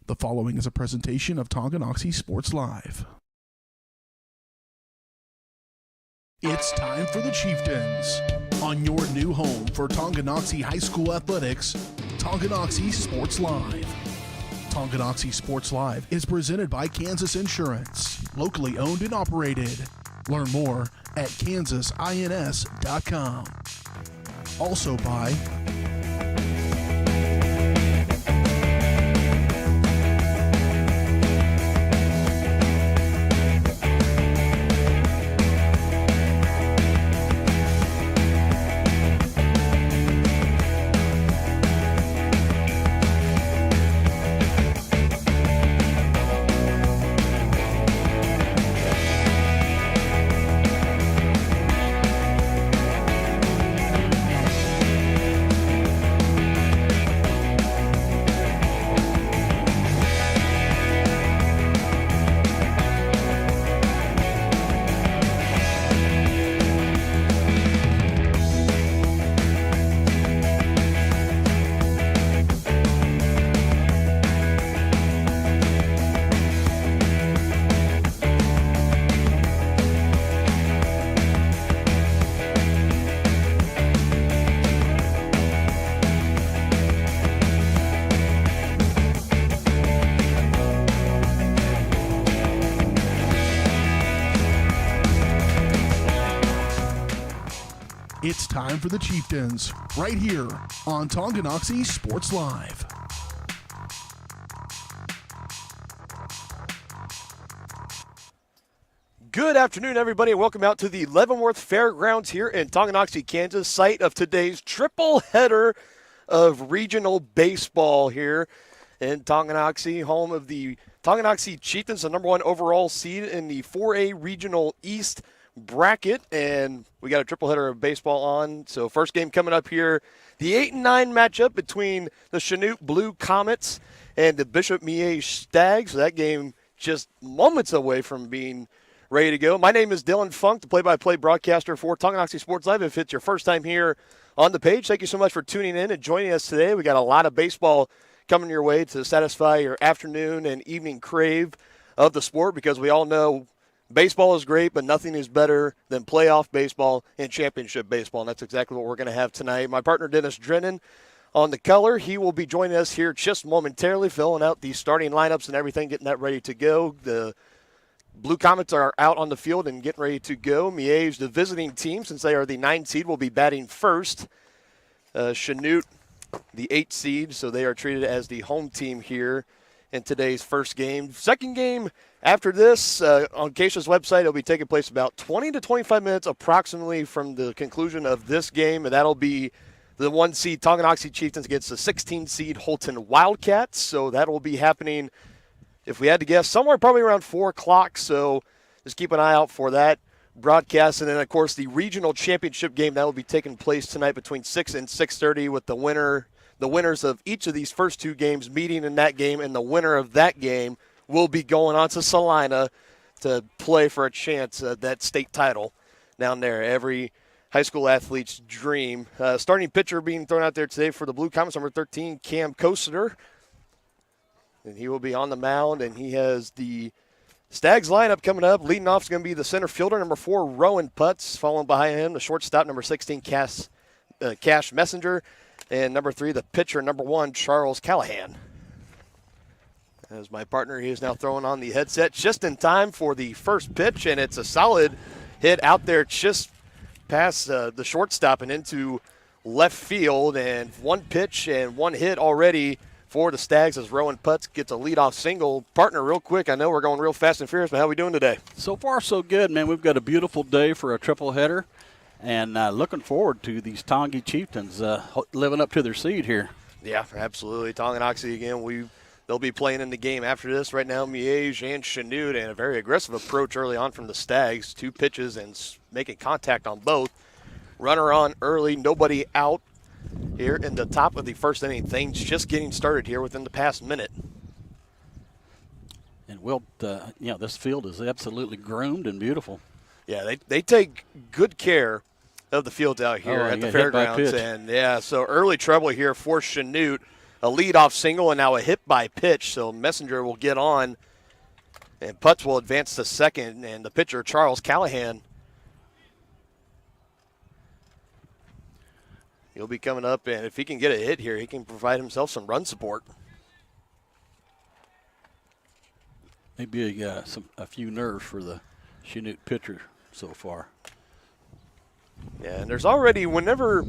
The following is a presentation of Tonganoxie Sports Live. It's time for the Chieftains. On your new home for Tonganoxie High School athletics, Tonganoxie Sports Live. Tonganoxie Sports Live is presented by Kansas Insurance, locally owned and operated. Learn more at kansasins.com. Also by It's time for the Chieftains, right here on Tonganoxie Sports Live. Good afternoon, everybody, and welcome out to the Leavenworth Fairgrounds here in Tonganoxie, Kansas, site of today's triple header of regional baseball here in Tonganoxie, home of the Tonganoxie Chieftains, the number one overall seed in the 4A Regional East bracket, and we got a triple header of baseball on. So first game coming up here, the 8 and 9 matchup between the Chanute Blue Comets and the Bishop Miege Stags. So that game just moments away from being ready to go. My name is Dylan Funk, the play-by-play broadcaster for Tonganoxie Sports Live. If it's your first time here on the page, thank you so much for tuning in and joining us today. We got a lot of baseball coming your way to satisfy your afternoon and evening crave of the sport, because we all know baseball is great, but nothing is better than playoff baseball and championship baseball, and that's exactly what we're going to have tonight. My partner, Dennis Drennan, on the color. He will be joining us here just momentarily, filling out the starting lineups and everything, getting that ready to go. The Blue Comets are out on the field and getting ready to go. Miege, the visiting team, since they are the 9 seed, will be batting first. Chanute, the 8 seed, so they are treated as the home team here in today's first game. Second game after this, on Keisha's website, it'll be taking place about 20 to 25 minutes approximately from the conclusion of this game, and that'll be the 1 seed Tonganoxie Chieftains against the 16 seed Holton Wildcats. So that will be happening, if we had to guess, somewhere probably around 4 o'clock. So just keep an eye out for that broadcast. And then, of course, the regional championship game that will be taking place tonight between 6 and 6:30, with the winners of each of these first 2 games meeting in that game, and the winner of that game will be going on to Salina to play for a chance at that state title down there. Every high school athlete's dream. Starting pitcher being thrown out there today for the Blue Comets, number 13, Cam Koseter. And he will be on the mound, and he has the Stags lineup coming up. Leading off is going to be the center fielder, number 4, Rowan Putz. Following behind him, the shortstop, number 16, Cash Messenger. And number 3, the pitcher, number 1, Charles Callahan. As my partner, he is now throwing on the headset just in time for the first pitch, and it's a solid hit out there just past the shortstop and into left field. And 1 pitch and 1 hit already for the Stags as Rowan Putz gets a leadoff single. Partner, real quick, I know we're going real fast and furious, but how are we doing today? So far, so good, man. We've got a beautiful day for a triple header, and looking forward to these Tongi Chieftains living up to their seed here. Yeah, absolutely. Tonganoxie again. They'll be playing in the game after this. Right now, Miege and Chanute, and a very aggressive approach early on from the Stags. 2 pitches and making contact on both. Runner on early, nobody out here in the top of the first inning. Things just getting started here within the past minute. And this field is absolutely groomed and beautiful. Yeah, they take good care of the fields out here at the fairgrounds. And, so early trouble here for Chanute. a leadoff single and now a hit by pitch. So Messenger will get on, and Putz will advance to second, and the pitcher, Charles Callahan, he'll be coming up, and if he can get a hit here, he can provide himself some run support. Maybe a few nerves for the Chanute pitcher so far. Yeah, and there's already, whenever,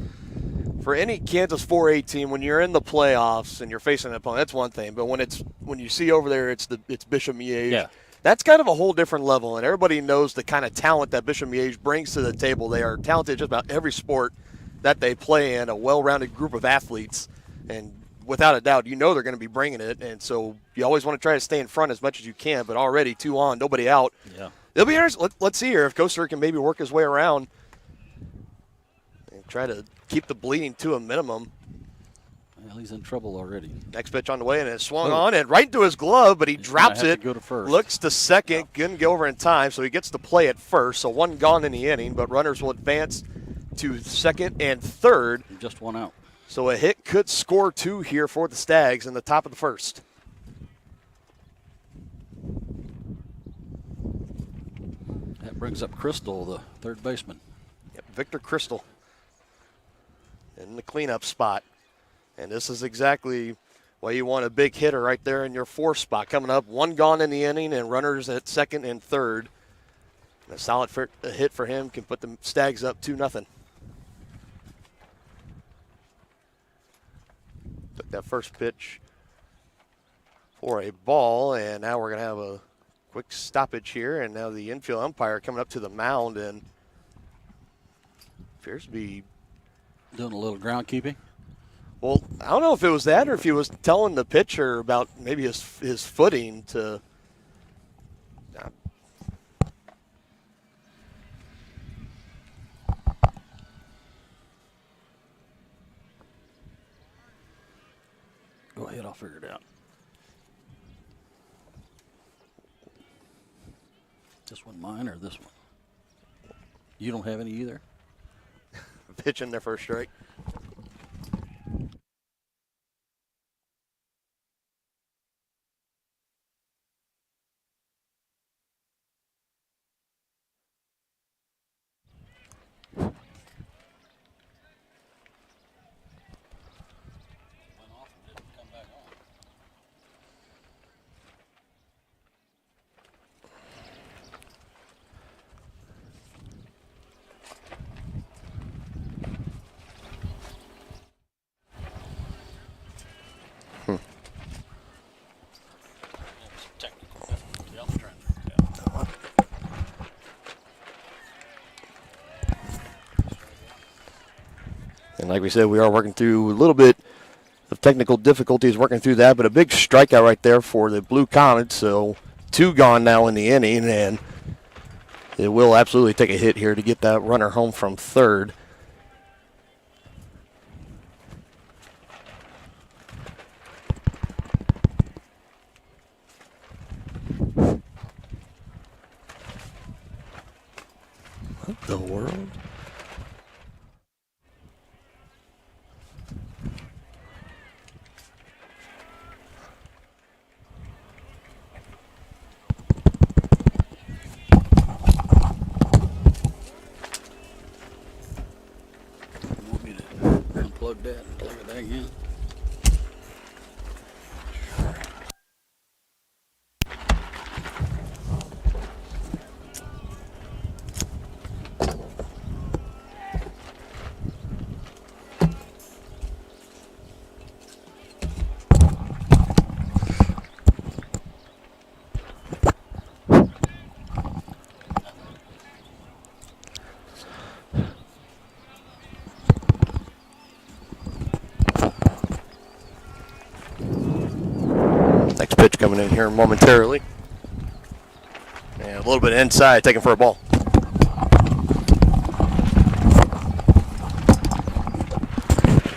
for any Kansas 4A team, when you're in the playoffs and you're facing an opponent, that's one thing. But when you see over there, it's Bishop Miege. Yeah. That's kind of a whole different level, and everybody knows the kind of talent that Bishop Miege brings to the table. They are talented just about every sport that they play in, a well-rounded group of athletes, and without a doubt, you know they're going to be bringing it, and so you always want to try to stay in front as much as you can, but already 2 on, nobody out. Yeah. It'll be interesting. Let's see here if Koster can maybe work his way around and try to keep the bleeding to a minimum. Well, he's in trouble already. Next pitch on the way, and it swung on and right into his glove, but he drops it. Go to first. Looks to second, couldn't get over in time, so he gets to play at first. So 1 gone in the inning, but runners will advance to second and third. Just 1 out. So a hit could score 2 here for the Stags in the top of the first. That brings up Crystal, the third baseman. Yep, Victor Crystal in the cleanup spot. And this is exactly why you want a big hitter right there in your 4th spot. Coming up, 1 gone in the inning and runners at second and third. And a solid hit for him can put the Stags up 2-0. Took that first pitch for a ball, and now we're going to have a quick stoppage here. And now the infield umpire coming up to the mound and appears to be doing a little groundkeeping. Well, I don't know if it was that or if he was telling the pitcher about maybe his footing to. Go ahead, I'll figure it out. This one mine or this one? You don't have any either? Pitch in their first strike. And like we said, we are working through a little bit of technical difficulties working through that, but a big strikeout right there for the Blue Comets. So 2 gone now in the inning, and it will absolutely take a hit here to get that runner home from third. What the world? Unplug that and plug it back in. Pitch coming in here momentarily. And a little bit inside, taking for a ball.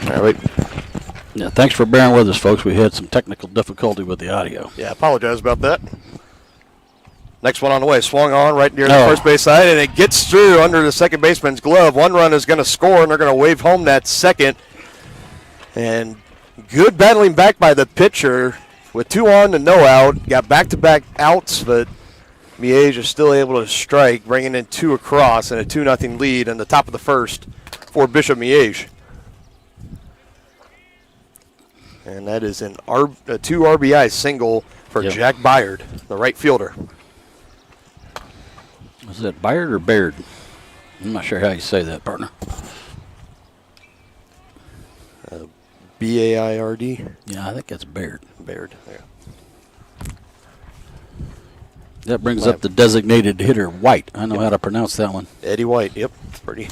All right. Yeah, thanks for bearing with us, folks. We had some technical difficulty with the audio. Yeah, I apologize about that. Next one on the way, swung on right near the first base side, and it gets through under the second baseman's glove. 1 run is going to score, and they're going to wave home that second. And Good battling back by the pitcher with 2 on and no out. Got back-to-back outs, but Miege is still able to strike, bringing in 2 across and a 2-0 lead in the top of the first for Bishop Miege. And that is a 2 RBI single for Jack Byard, the right fielder. Was it Byard or Baird? I'm not sure how you say that, partner. B-A-I-R-D? Yeah, I think that's Baird. Baird, yeah. That brings up the designated hitter, White. I know how to pronounce that one. Eddie White, yep. Pretty.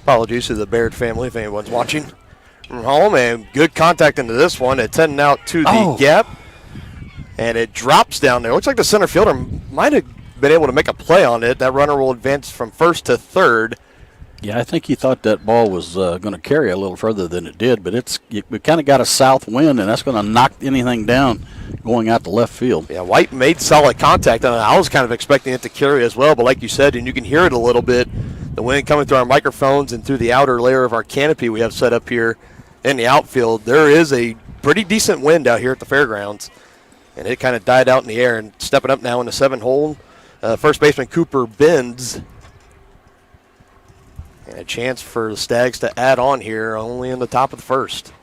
Apologies to the Baird family if anyone's watching from home. And good contact into this one. It's heading out to the gap. And it drops down there. Looks like the center fielder might have been able to make a play on it. That runner will advance from first to third. Yeah, I think he thought that ball was going to carry a little further than it did, but we kind of got a south wind, and that's going to knock anything down going out to left field. Yeah, White made solid contact on it. I was kind of expecting it to carry as well, but like you said, and you can hear it a little bit, the wind coming through our microphones and through the outer layer of our canopy we have set up here in the outfield. There is a pretty decent wind out here at the fairgrounds, and it kind of died out in the air. And stepping up now in the 7-hole, first baseman Cooper Benz. And a chance for the Stags to add on here only in the top of the first.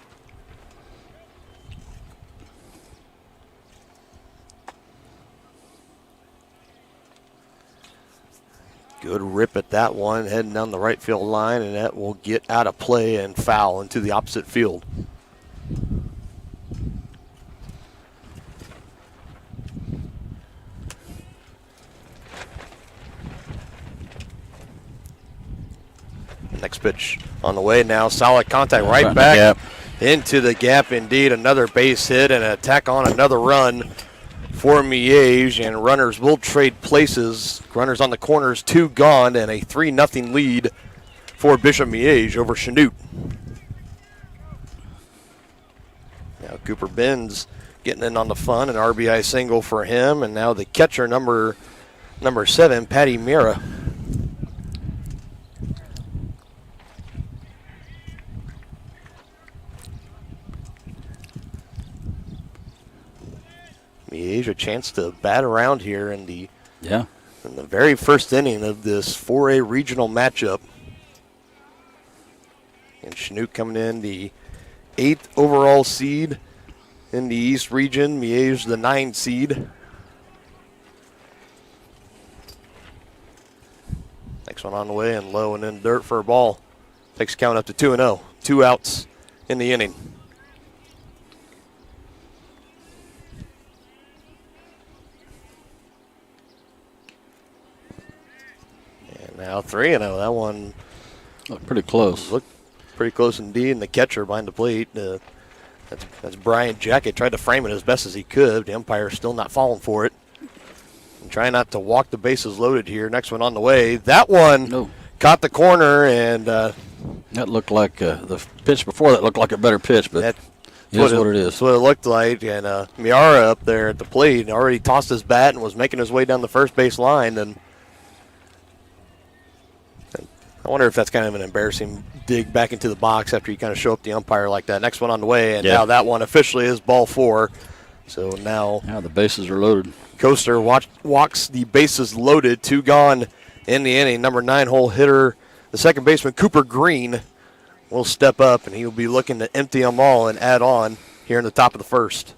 Good rip at that one, heading down the right field line, and that will get out of play and foul into the opposite field. Next pitch on the way now. Solid contact right back into the gap indeed. Another base hit and an attack on another run for Miege. And runners will trade places. Runners on the corners, 2 gone, and a 3-0 lead for Bishop Miege over Chanute. Now Cooper Benz getting in on the fun. An RBI single for him. And now the catcher, number 7, Patty Mira. Miege a chance to bat around here in the very first inning of this 4A regional matchup. And Chanute coming in the 8th overall seed in the East region. Miege the 9 seed. Next one on the way and low and in dirt for a ball. Takes count up to 2-0. 2 outs in the inning. Now 3-0. That one looked pretty close. Looked pretty close indeed. And the catcher behind the plate, that's Brian Jackett, tried to frame it as best as he could. The umpire still not falling for it. And trying not to walk the bases loaded here. Next one on the way. That one caught the corner, and that looked like the pitch before that looked like a better pitch, but that's what it is. That's what it looked like. And Miara up there at the plate already tossed his bat and was making his way down the first base line. And I wonder if that's kind of an embarrassing dig back into the box after you kind of show up the umpire like that. Next one on the way, and now that one officially is ball 4. So now the bases are loaded. Coaster walks the bases loaded, 2 gone in the inning. Number 9-hole hitter, the second baseman, Cooper Green, will step up, and he will be looking to empty them all and add on here in the top of the first.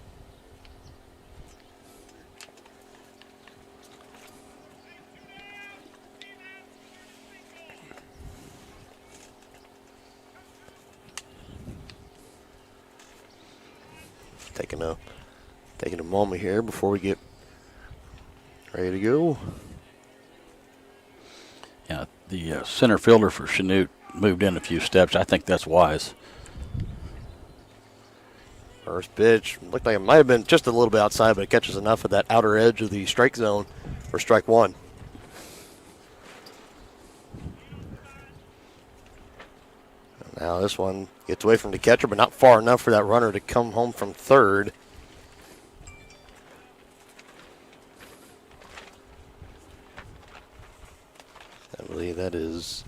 Taking a moment here before we get ready to go. Yeah, the center fielder for Chanute moved in a few steps. I think that's wise. First pitch looked like it might have been just a little bit outside, but it catches enough of that outer edge of the strike zone for strike 1. Now this one gets away from the catcher, but not far enough for that runner to come home from third. I believe that is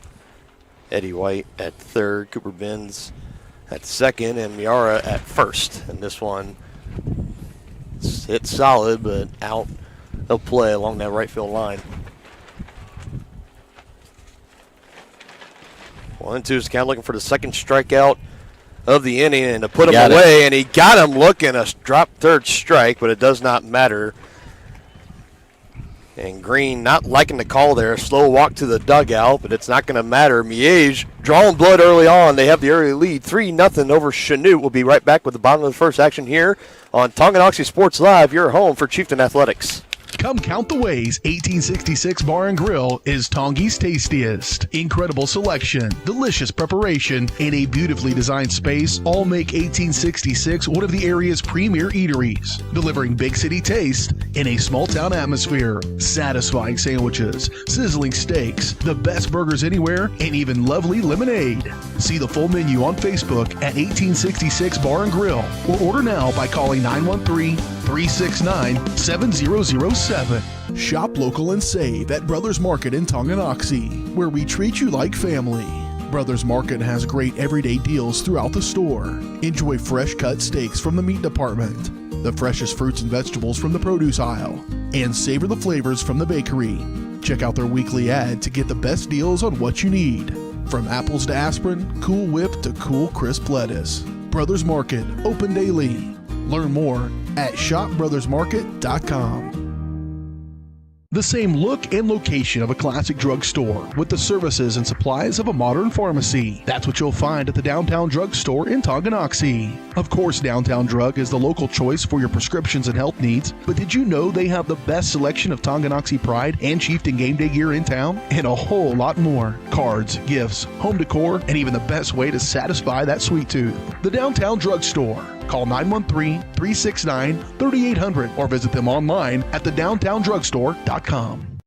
Eddie White at third. Cooper Benz at second and Miara at first. And this one hit solid, but out of play along that right field line. 1-2 is kind of looking for the second strikeout of the inning and to put him away, and he got him looking, a drop third strike, but it does not matter. And Green not liking the call there, slow walk to the dugout, but it's not going to matter. Miege drawing blood early on. They have the early lead, 3-0 over Chanute. We'll be right back with the bottom of the first action here on Tonganoxie Sports Live, your home for Chieftain Athletics. Come count the ways 1866 Bar and Grill is Tongie's tastiest. Incredible selection, delicious preparation, and a beautifully designed space all make 1866 one of the area's premier eateries, delivering big city taste in a small town atmosphere. Satisfying sandwiches, sizzling steaks, the best burgers anywhere, and even lovely lemonade. See the full menu on Facebook at 1866 Bar and Grill, or order now by calling 913-369-7007. Shop local and save at Brothers Market in Tonganoxie, where we treat you like family. Brothers Market has great everyday deals throughout the store. Enjoy fresh cut steaks from the meat department, the freshest fruits and vegetables from the produce aisle, and savor the flavors from the bakery. Check out their weekly ad to get the best deals on what you need. From apples to aspirin, Cool Whip to cool crisp lettuce. Brothers Market, open daily. Learn more at shopbrothersmarket.com. The same look and location of a classic drugstore with the services and supplies of a modern pharmacy. That's what you'll find at the Downtown Drug Store in Tonganoxie. Of course, Downtown Drug is the local choice for your prescriptions and health needs, but did you know they have the best selection of Tonganoxie Pride and Chieftain Game Day gear in town? And a whole lot more. Cards, gifts, home decor, and even the best way to satisfy that sweet tooth. The Downtown Drug Store. Call 913-369-3800 or visit them online at thedowntowndrugstore.com.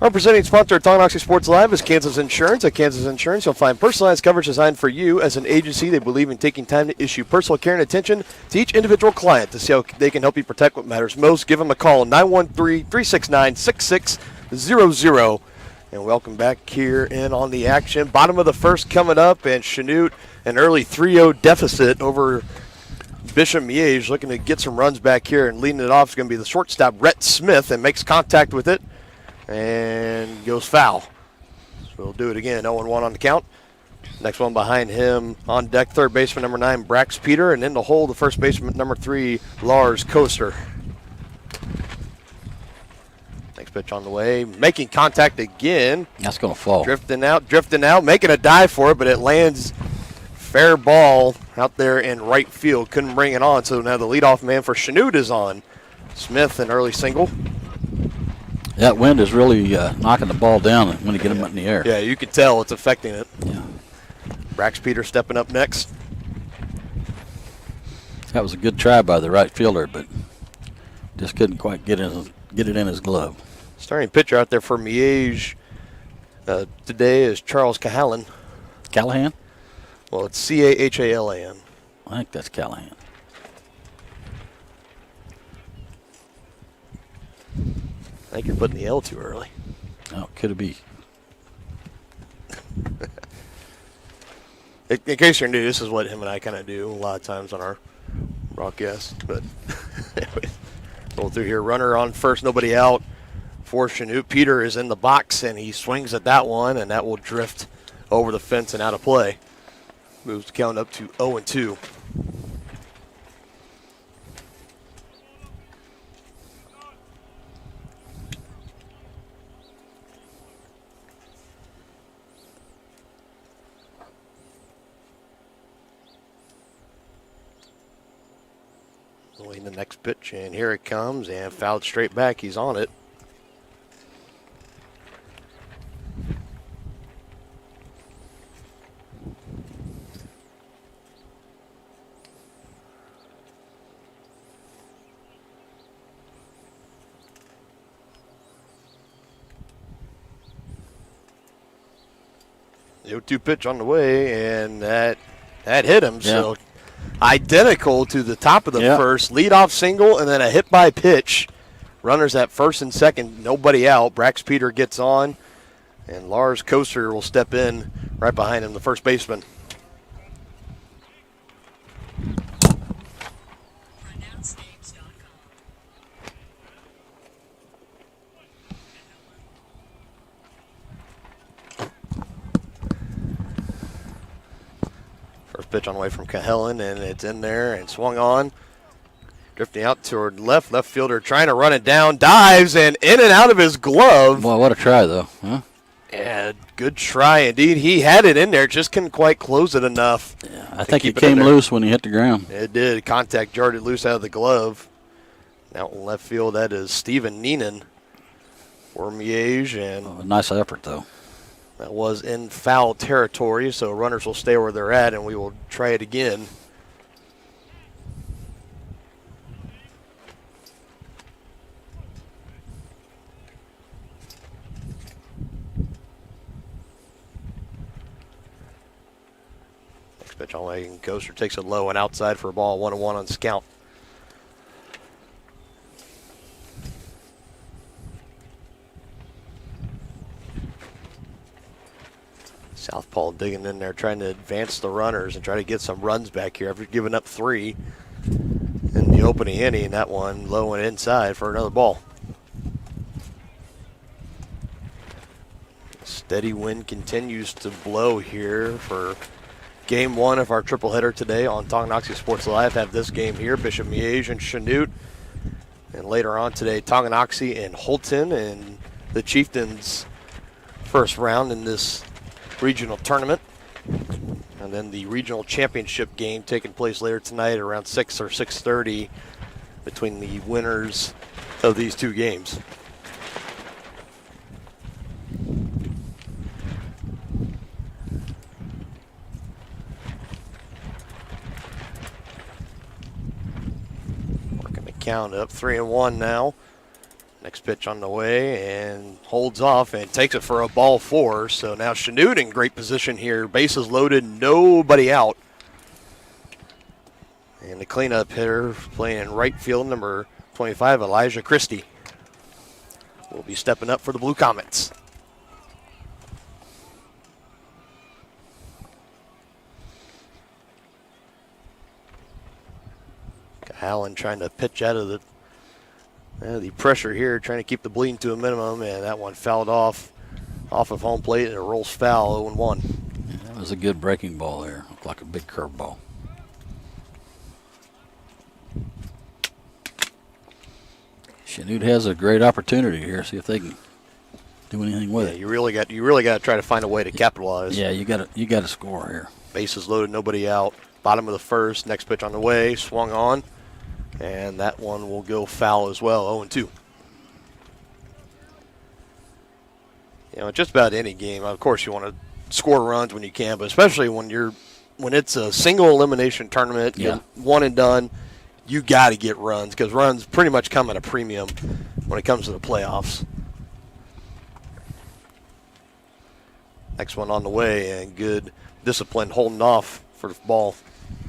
Our presenting sponsor of Tonganoxie Sports Live is Kansas Insurance. At Kansas Insurance, you'll find personalized coverage designed for you. As an agency, they believe in taking time to issue personal care and attention to each individual client to see how they can help you protect what matters most. Give them a call, 913-369-6600. And welcome back here in on the action. Bottom of the first coming up, and Chanute an early 3-0 deficit over Bishop Miege, looking to get some runs back here, and leading it off is going to be the shortstop, Rhett Smith, and makes contact with it and goes foul. So we'll do it again, 0-1 on the count. Next one behind him on deck, third baseman number 9, Brax Peter, and in the hole, the first baseman number 3, Lars Koster. Next pitch on the way, making contact again. That's going to fall. Drifting out, making a dive for it, but it lands fair ball out there in right field. Couldn't bring it on, so now the leadoff man for Chanute is on. Smith, an early single. That wind is really knocking the ball down when you get them up in the air. Yeah, you can tell it's affecting it. Yeah. Brax Peter stepping up next. That was a good try by the right fielder, but just couldn't quite get it in his glove. Starting pitcher out there for Miege today is Charles Cahalan. Callahan? Well, it's Cahalan. I think that's Callahan. I think you're putting the L too early. Oh, could it be? In case you're new, this is what him and I kind of do a lot of times on our broadcast. But roll through here. Runner on first, nobody out for Chanute. Peter is in the box, and he swings at that one, and that will drift over the fence and out of play. Moves the count up to 0-2. Waiting the next pitch, and here it comes, and fouled straight back. He's on it. The 0-2 pitch on the way, and that hit him. Yeah. So identical to the top of the first. Leadoff single, and then a hit by pitch. Runners at first and second, nobody out. Brax Peter gets on, and Lars Koster will step in right behind him, the first baseman. First pitch on the way from Cahellan, and it's in there and swung on. Drifting out toward left fielder trying to run it down, dives, and in and out of his glove. Boy, what a try, though. Huh? Yeah, good try indeed. He had it in there, just couldn't quite close it enough. Yeah, I think it came loose when he hit the ground. It did. Contact jarred it loose out of the glove. Out in left field, that is Stephen Neenan for Miege. And Nice effort, though. that was in foul territory, so runners will stay where they're at, and we will try it again. Next pitch on way, and Coaster takes it low and outside for a ball, 1-1 on Scout. Southpaw digging in there, trying to advance the runners and try to get some runs back here after giving up 3 in the opening inning. That one low and inside for another ball. Steady wind continues to blow here for game 1 of our triple-header today on Tonganoxie Sports Live. Have this game here, Bishop Miege and Chanute. And later on today, Tonganoxie and Holton, and the Chieftains' first round in this regional tournament. And then the regional championship game taking place later tonight around 6 or 6:30 between the winners of these 2 games. Working the count up, 3-1 now. Next pitch on the way, and holds off and takes it for a ball 4. So now Chanute in great position here. Bases loaded, nobody out. And the cleanup hitter playing in right field, number 25, Elijah Christie, will be stepping up for the Blue Comets. Allen trying to pitch out of the pressure here, trying to keep the bleeding to a minimum, and that one fouled off of home plate, and it rolls foul, 0-1. Yeah, that was a good breaking ball there. Looked like a big curveball. Chanute has a great opportunity here. See if they can do anything with it. You really got to try to find a way to capitalize. Yeah, you got to score here. Bases loaded, nobody out. Bottom of the first. Next pitch on the way, swung on, and that one will go foul as well, 0-2. You know, just about any game, of course, you want to score runs when you can, but especially when it's a single elimination tournament, yeah, one and done, you got to get runs, because runs pretty much come at a premium when it comes to the playoffs. Next one on the way, and good discipline holding off for the ball.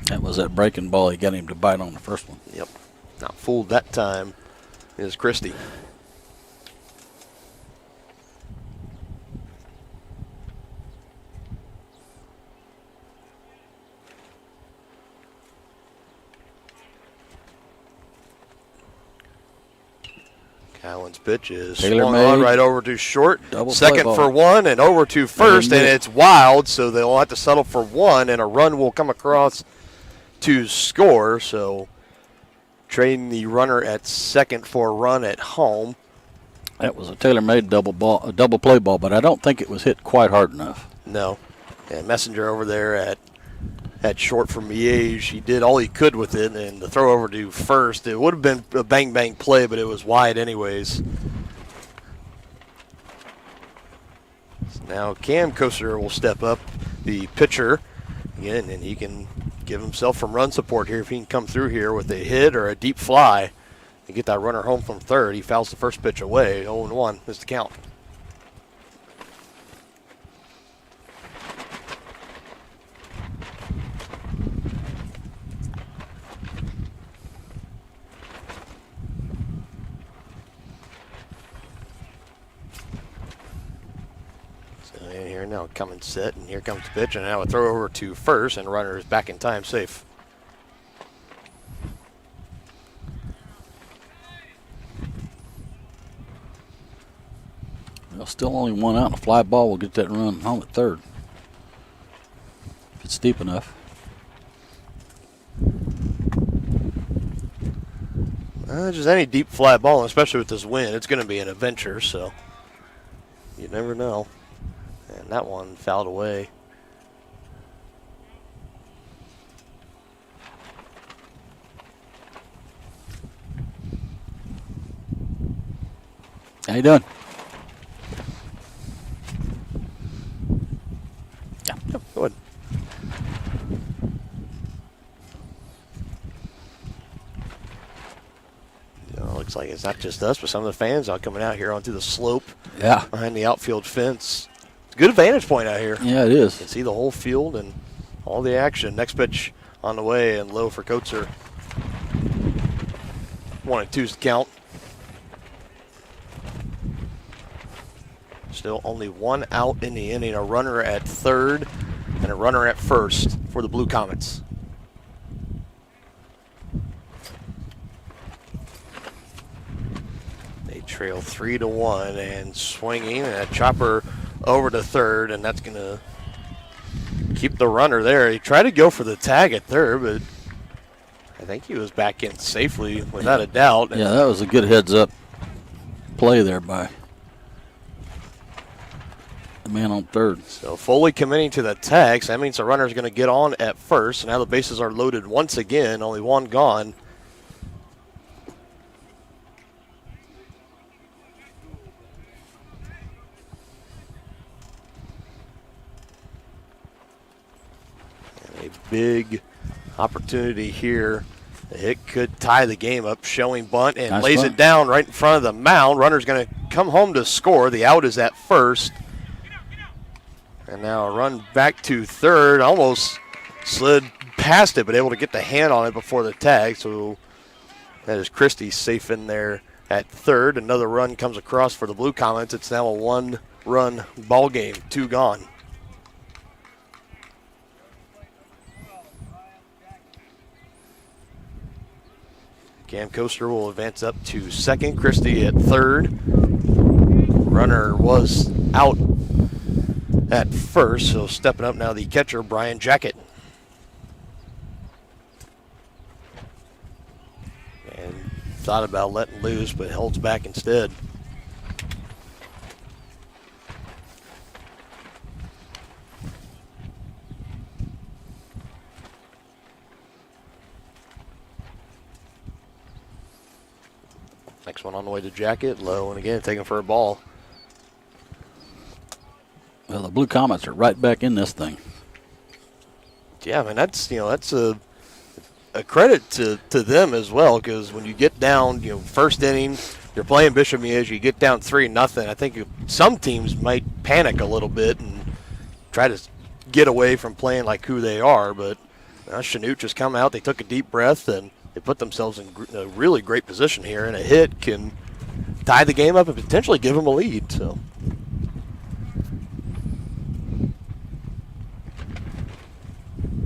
That was that breaking ball. He got him to bite on the first one. Yep. Not fooled that time is Christie. Allen's pitch is swung on right over to short. Second for 1 and over to first, and it's wild, so they'll have to settle for 1, and a run will come across to score. So trading the runner at second for a run at home. That was a tailor-made double play ball, but I don't think it was hit quite hard enough. No. And Messenger over there at short for Miege. He did all he could with it, and the throw over to first, it would have been a bang-bang play, but it was wide anyways. So now Cam Coaster will step up, the pitcher, again, and he can give himself some run support here if he can come through here with a hit or a deep fly and get that runner home from third. He fouls the first pitch away. 0-1 is the count. now come and sit, and here comes the pitch, and now a throw over to first, and runner is back in time, safe. Well, still only one out, and a fly ball will get that run home at third. If it's deep enough. Just any deep fly ball, especially with this wind, it's going to be an adventure, so you never know. And that one fouled away. How you doing? Yeah, go ahead. Looks like it's not just us, but some of the fans are coming out here onto the slope behind the outfield fence. It's a good vantage point out here. Yeah, it is. You can see the whole field and all the action. Next pitch on the way and low for Coates. 1-2's the count. Still only one out in the inning. A runner at third and a runner at first for the Blue Comets. Trail 3-1 and swinging, and a chopper over to third, and that's going to keep the runner there. He tried to go for the tag at third, but I think he was back in safely without a doubt. Yeah, that was a good heads-up play there by the man on third. So Foley committing to the tag, so that means the runner's going to get on at first, and now the bases are loaded once again, only one gone. Big opportunity here. The hit could tie the game up. Showing bunt and lays it down right in front of the mound. Runner's going to come home to score. The out is at first. And now a run back to third. Almost slid past it, but able to get the hand on it before the tag. So that is Christie safe in there at third. Another run comes across for the Blue Comets. It's now a one-run ball game. 2 gone. Cam Coaster will advance up to second. Christie at third. Runner was out at first, so stepping up now the catcher, Brian Jackett. And thought about letting loose, but holds back instead. Next one on the way to Jackett, low, and again taking for a ball. Well, the Blue Comets are right back in this thing. Yeah, I mean that's a credit to them as well, because when you get down, first inning, you're playing Bishop Miege, you get down 3-0. I think some teams might panic a little bit and try to get away from playing like who they are, but Chanute just come out, they took a deep breath, and they put themselves in a really great position here, and a hit can tie the game up and potentially give them a lead. So,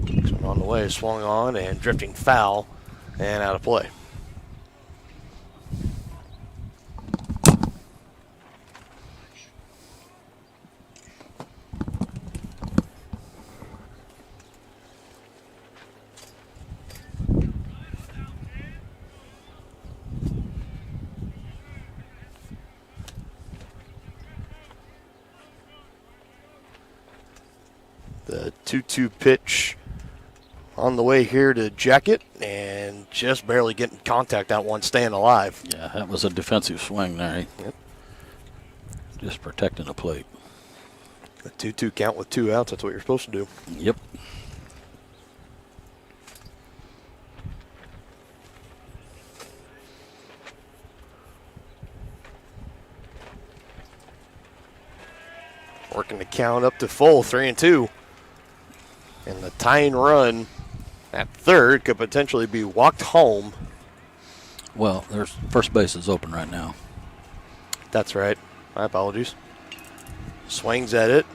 next one on the way, swung on and drifting foul and out of play. The 2-2 pitch on the way here to Jackett, and just barely getting contact out one, staying alive. Yeah, that was a defensive swing there. Yep. Just protecting the plate. A 2-2 count with 2 outs, that's what you're supposed to do. Yep. Working the count up to full, 3-2. And the tying run at third could potentially be walked home. Well, there's first base is open right now. That's right. My apologies. Swings at it.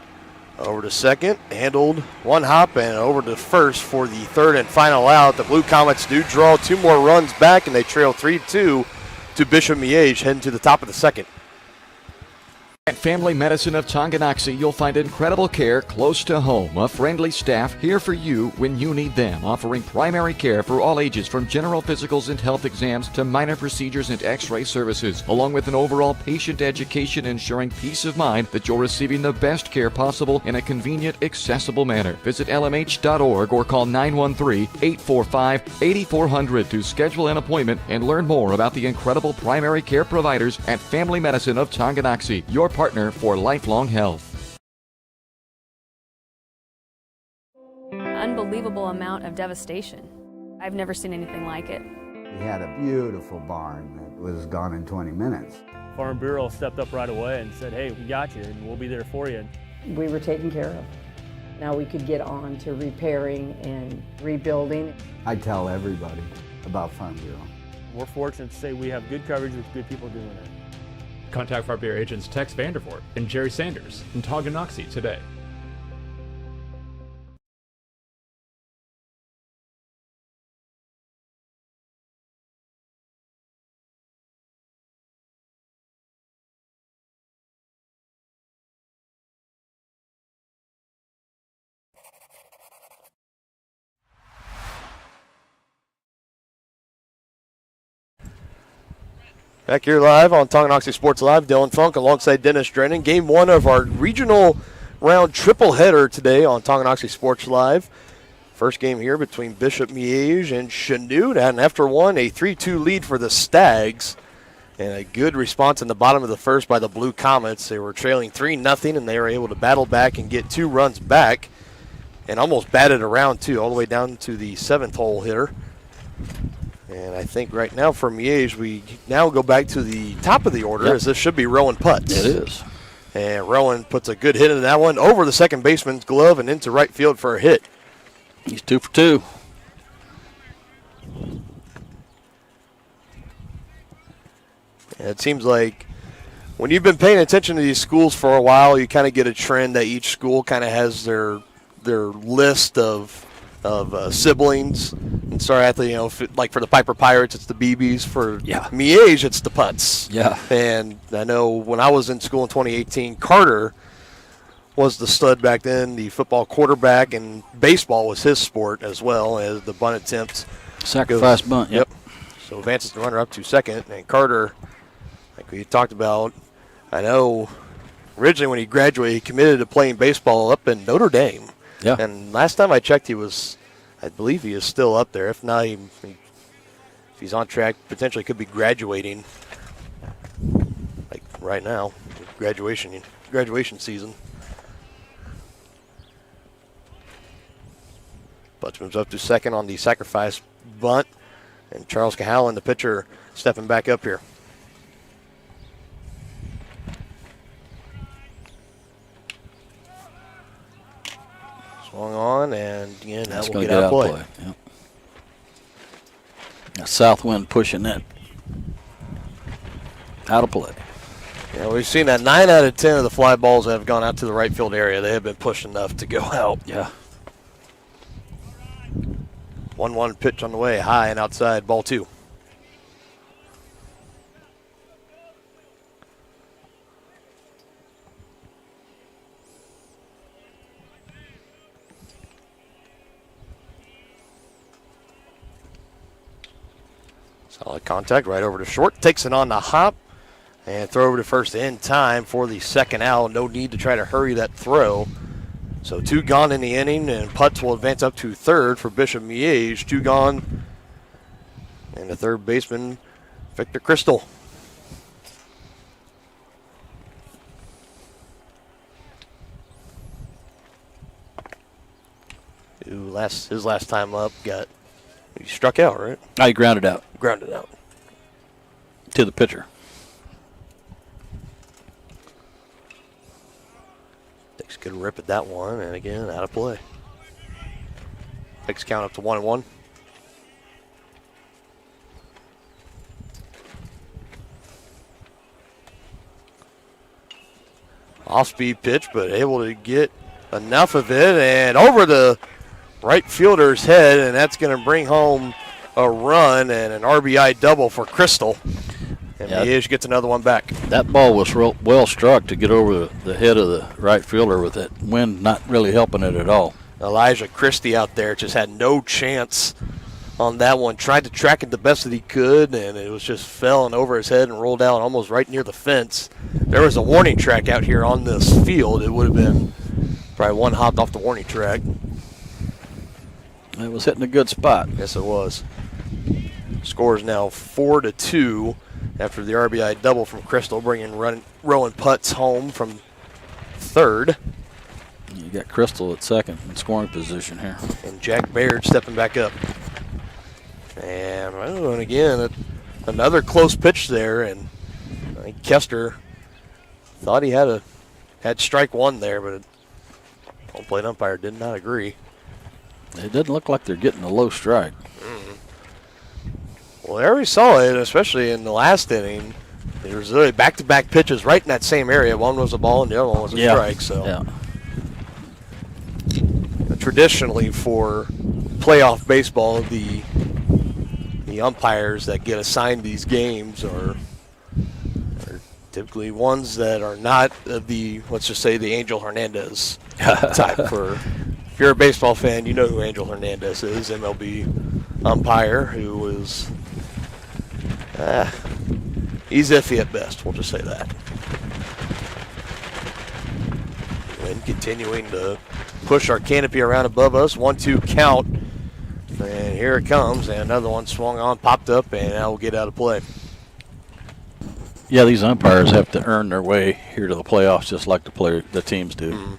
Over to second, handled one hop, and over to first for the third and final out. The Blue Comets do draw 2 more runs back, and they trail 3-2 to Bishop Miege, heading to the top of the second. At Family Medicine of Tonganoxie, you'll find incredible care close to home. A friendly staff here for you when you need them, offering primary care for all ages from general physicals and health exams to minor procedures and x-ray services, along with an overall patient education ensuring peace of mind that you're receiving the best care possible in a convenient, accessible manner. Visit lmh.org or call 913-845-8400 to schedule an appointment and learn more about the incredible primary care providers at Family Medicine of Tonganoxie, your partner for lifelong health. Unbelievable amount of devastation. I've never seen anything like it. We had a beautiful barn that was gone in 20 minutes. Farm Bureau stepped up right away and said, hey, we got you and we'll be there for you. We were taken care of. Now we could get on to repairing and rebuilding. I tell everybody about Farm Bureau. We're fortunate to say we have good coverage with good people doing it. Contact Farm Bureau agents Tex Vandervoort and Jerry Sanders in Tonganoxie today. Back here live on Tonganoxie Sports Live, Dylan Funk alongside Dennis Drennan. Game 1 of our regional round triple header today on Tonganoxie Sports Live. First game here between Bishop Miege and Chanute, and after one, a 3-2 lead for the Stags. And a good response in the bottom of the first by the Blue Comets. They were trailing 3-0, and they were able to battle back and get 2 runs back. And almost batted around, too, all the way down to the 7th hole hitter. And I think right now for Miege, we now go back to the top of the order, as this should be Rowan Putz. It is. And Rowan puts a good hit into that one, over the second baseman's glove and into right field for a hit. He's 2 for 2. And it seems like when you've been paying attention to these schools for a while, you kind of get a trend that each school kind of has their list of siblings and star athlete. You know, like for the Piper Pirates, it's the BBs. For Miege, it's the Putts. Yeah. And I know when I was in school in 2018, Carter was the stud back then, the football quarterback, and baseball was his sport as well as the bunt attempt. Sacrifice bunt, yep. So advances the runner up to second, and Carter, like we talked about, I know originally when he graduated, he committed to playing baseball up in Notre Dame. Yeah. And last time I checked, I believe he is still up there. If not, if he's on track, potentially could be graduating, like right now, graduation season. Butts moves up to second on the sacrifice bunt, and Charles Cahalan, the pitcher, stepping back up here. Swung on, and again, that will get out of play. Yep. Now, south wind pushing that out of play. Yeah, we've seen that 9 out of 10 of the fly balls that have gone out to the right field area, they have been pushed enough to go out. Yeah. 1-1 pitch on the way, high and outside, ball 2. Solid contact right over to short. Takes it on the hop and throw over to first in time for the second out. No need to try to hurry that throw. So 2 gone in the inning, and Putz will advance up to third for Bishop Miege. 2 gone. And the third baseman, Victor Crystal. His last time up, he struck out, right? Oh, he grounded out. Grounded out. To the pitcher. Takes a good rip at that one, and again, out of play. Takes count up to 1-1. Off-speed pitch, but able to get enough of it, and over the right fielder's head, and that's going to bring home a run and an RBI double for Crystal. And Miege gets another one back. That ball was well struck to get over the head of the right fielder with that wind not really helping it at all. Elijah Christie out there just had no chance on that one. Tried to track it the best that he could, and it was just fell and over his head and rolled out almost right near the fence. There was a warning track out here on this field. It would have been probably one hopped off the warning track. It was hitting a good spot. Yes, it was. Score is now 4-2 after the RBI double from Crystal, bringing Rowan Putz home from third. You got Crystal at second in scoring position here. And Jack Baird stepping back up. And again, another close pitch there, and I think Kester thought he had strike one there, but home plate umpire did not agree. It doesn't look like they're getting a low strike. Well, there we saw it, especially in the last inning. There was really back-to-back pitches right in that same area. One was a ball and the other one was a strike. So traditionally for playoff baseball, the umpires that get assigned these games are typically ones that are not let's just say the Angel Hernandez type. If you're a baseball fan, you know who Angel Hernandez is, MLB umpire who is he's iffy at best, we'll just say that. And continuing to push our canopy around above us, 1-2 count, and here it comes, and another one swung on, popped up, and now we'll get out of play. Yeah, these umpires have to earn their way here to the playoffs just like the teams do. Mm-hmm.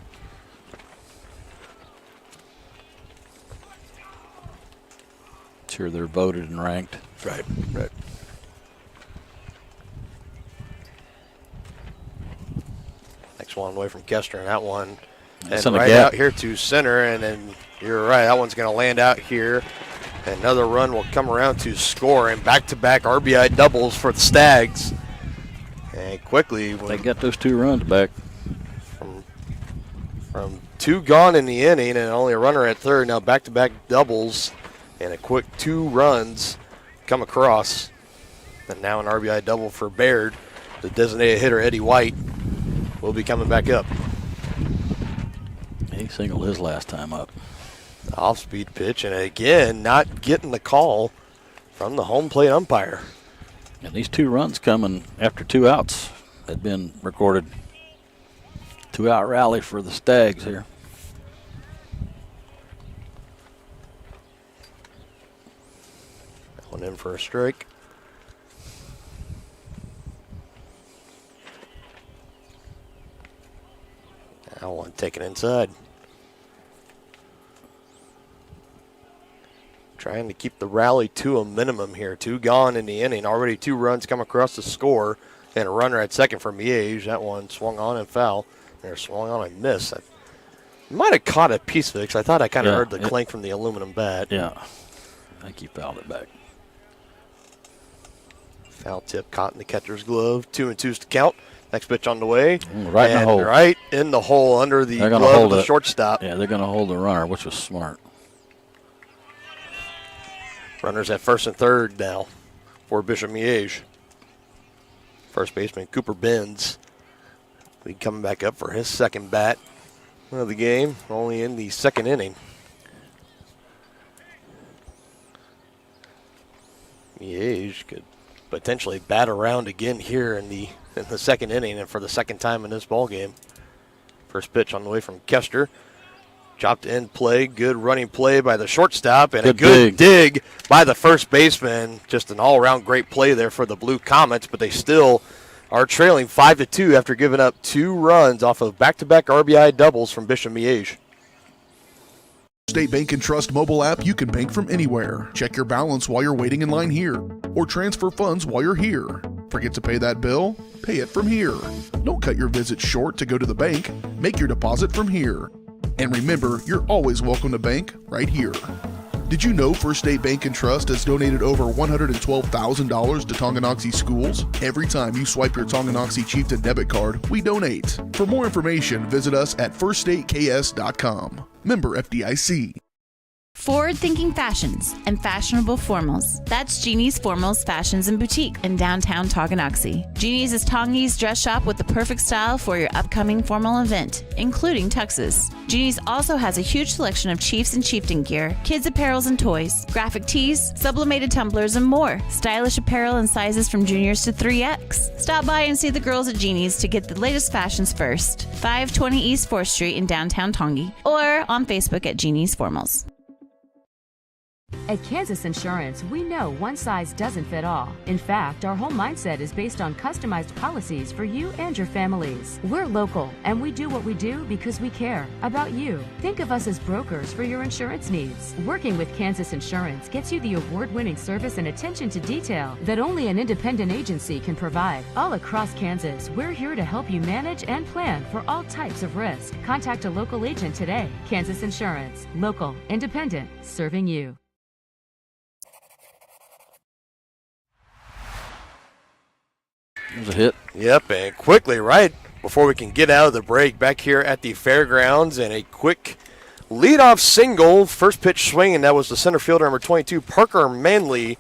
Sure, they're voted and ranked. Right. Next one away from Kester, and that one and right out here to center, and then you're right, that one's going to land out here. Another run will come around to score, and back-to-back RBI doubles for the Stags. And quickly, they got those 2 runs back. From 2 gone in the inning and only a runner at third, now back-to-back doubles and a quick 2 runs come across. And now an RBI double for Baird. The designated hitter, Eddie White, will be coming back up. He singled his last time up. Off-speed pitch, and again, not getting the call from the home plate umpire. And these 2 runs coming after 2 outs had been recorded. 2-out rally for the Stags here. One in for a strike. Now one taken inside. Trying to keep the rally to a minimum here. 2 gone in the inning. Already 2 runs come across the score. And a runner at second for Miege. That one swung on and foul. There, swung on and missed. I might have caught a piece of it because I thought I kind of heard the clink from the aluminum bat. Yeah. I think he fouled it back. Foul tip caught in the catcher's glove. 2-2's to count. Next pitch on the way. Right in the hole. Right in the hole under the glove of the shortstop. Yeah, they're going to hold the runner, which was smart. Runners at first and third now for Bishop Miege. First baseman Cooper Benz will be coming back up for his second bat of the game, only in the second inning. Miege could potentially bat around again here in the second inning and for the second time in this ball game. First pitch on the way from Kester. Chopped in play, good running play by the shortstop, and a good dig by the first baseman. Just an all-around great play there for the Blue Comets, but they still are trailing 5-2 after giving up 2 runs off of back-to-back RBI doubles from Bishop Miege. State Bank and Trust mobile app, you can bank from anywhere. Check your balance while you're waiting in line here, or transfer funds while you're here. Forget to pay that bill? Pay it from here. Don't cut your visit short to go to the bank. Make your deposit from here. And remember, you're always welcome to bank right here. Did you know First State Bank and Trust has donated over $112,000 to Tonganoxie schools? Every time you swipe your Tonganoxie Chieftain debit card, we donate. For more information, visit us at firststateks.com. Member FDIC. Forward-thinking fashions and fashionable formals. That's Jeannie's Formals Fashions and Boutique in downtown Tonganoxie. Jeannie's is Tongi's dress shop with the perfect style for your upcoming formal event, including tuxes. Jeannie's also has a huge selection of Chiefs and Chieftain gear, kids' apparels and toys, graphic tees, sublimated tumblers, and more. Stylish apparel in sizes from juniors to 3X. Stop by and see the girls at Jeannie's to get the latest fashions first. 520 East 4th Street in downtown Tongi, or on Facebook at Jeannie's Formals. At Kansas Insurance, we know one size doesn't fit all. In fact, our whole mindset is based on customized policies for you and your families. We're local, and we do what we do because we care about you. Think of us as brokers for your insurance needs. Working with Kansas Insurance gets you the award-winning service and attention to detail that only an independent agency can provide. All across Kansas, we're here to help you manage and plan for all types of risk. Contact a local agent today. Kansas Insurance. Local, independent, serving you. There's a hit. Yep, and quickly, right before we can get out of the break, back here at the fairgrounds, and a quick leadoff single, first pitch swing, and that was the center fielder, number 22, Parker Manley,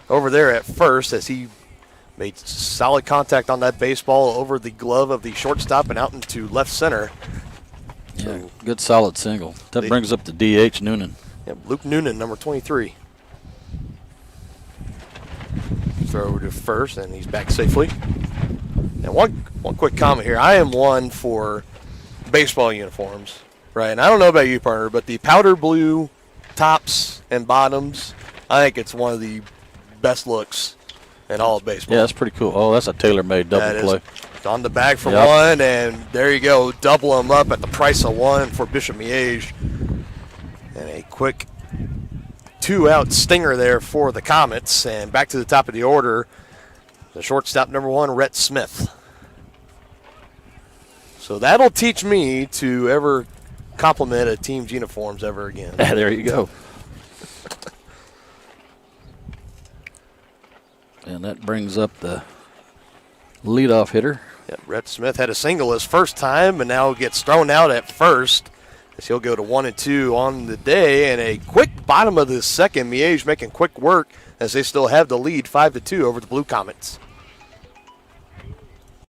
over there at first, as he made solid contact on that baseball over the glove of the shortstop and out into left center. Yeah, good solid single. That brings up the DH Noonan. Yep, Luke Noonan, number 23. Throw over to first, and he's back safely. And one quick comment here. I am one for baseball uniforms, right? And I don't know about you, partner, but the powder blue tops and bottoms, I think it's one of the best looks in all of baseball. Yeah, that's pretty cool. Oh, that's a tailor-made double play. It's on the bag for one, and there you go. Double them up at the price of one for Bishop Miege. And a quick two-out stinger there for the Comets. And back to the top of the order, the shortstop, number 1, Rhett Smith. So that'll teach me to ever compliment a team's uniforms ever again. There you go. And that brings up the leadoff hitter. Yeah, Rhett Smith had a single his first time, and now gets thrown out at first. As he'll go to 1 and 2 on the day, and a quick bottom of the second. Miege making quick work as they still have the lead 5-2 over the Blue Comets.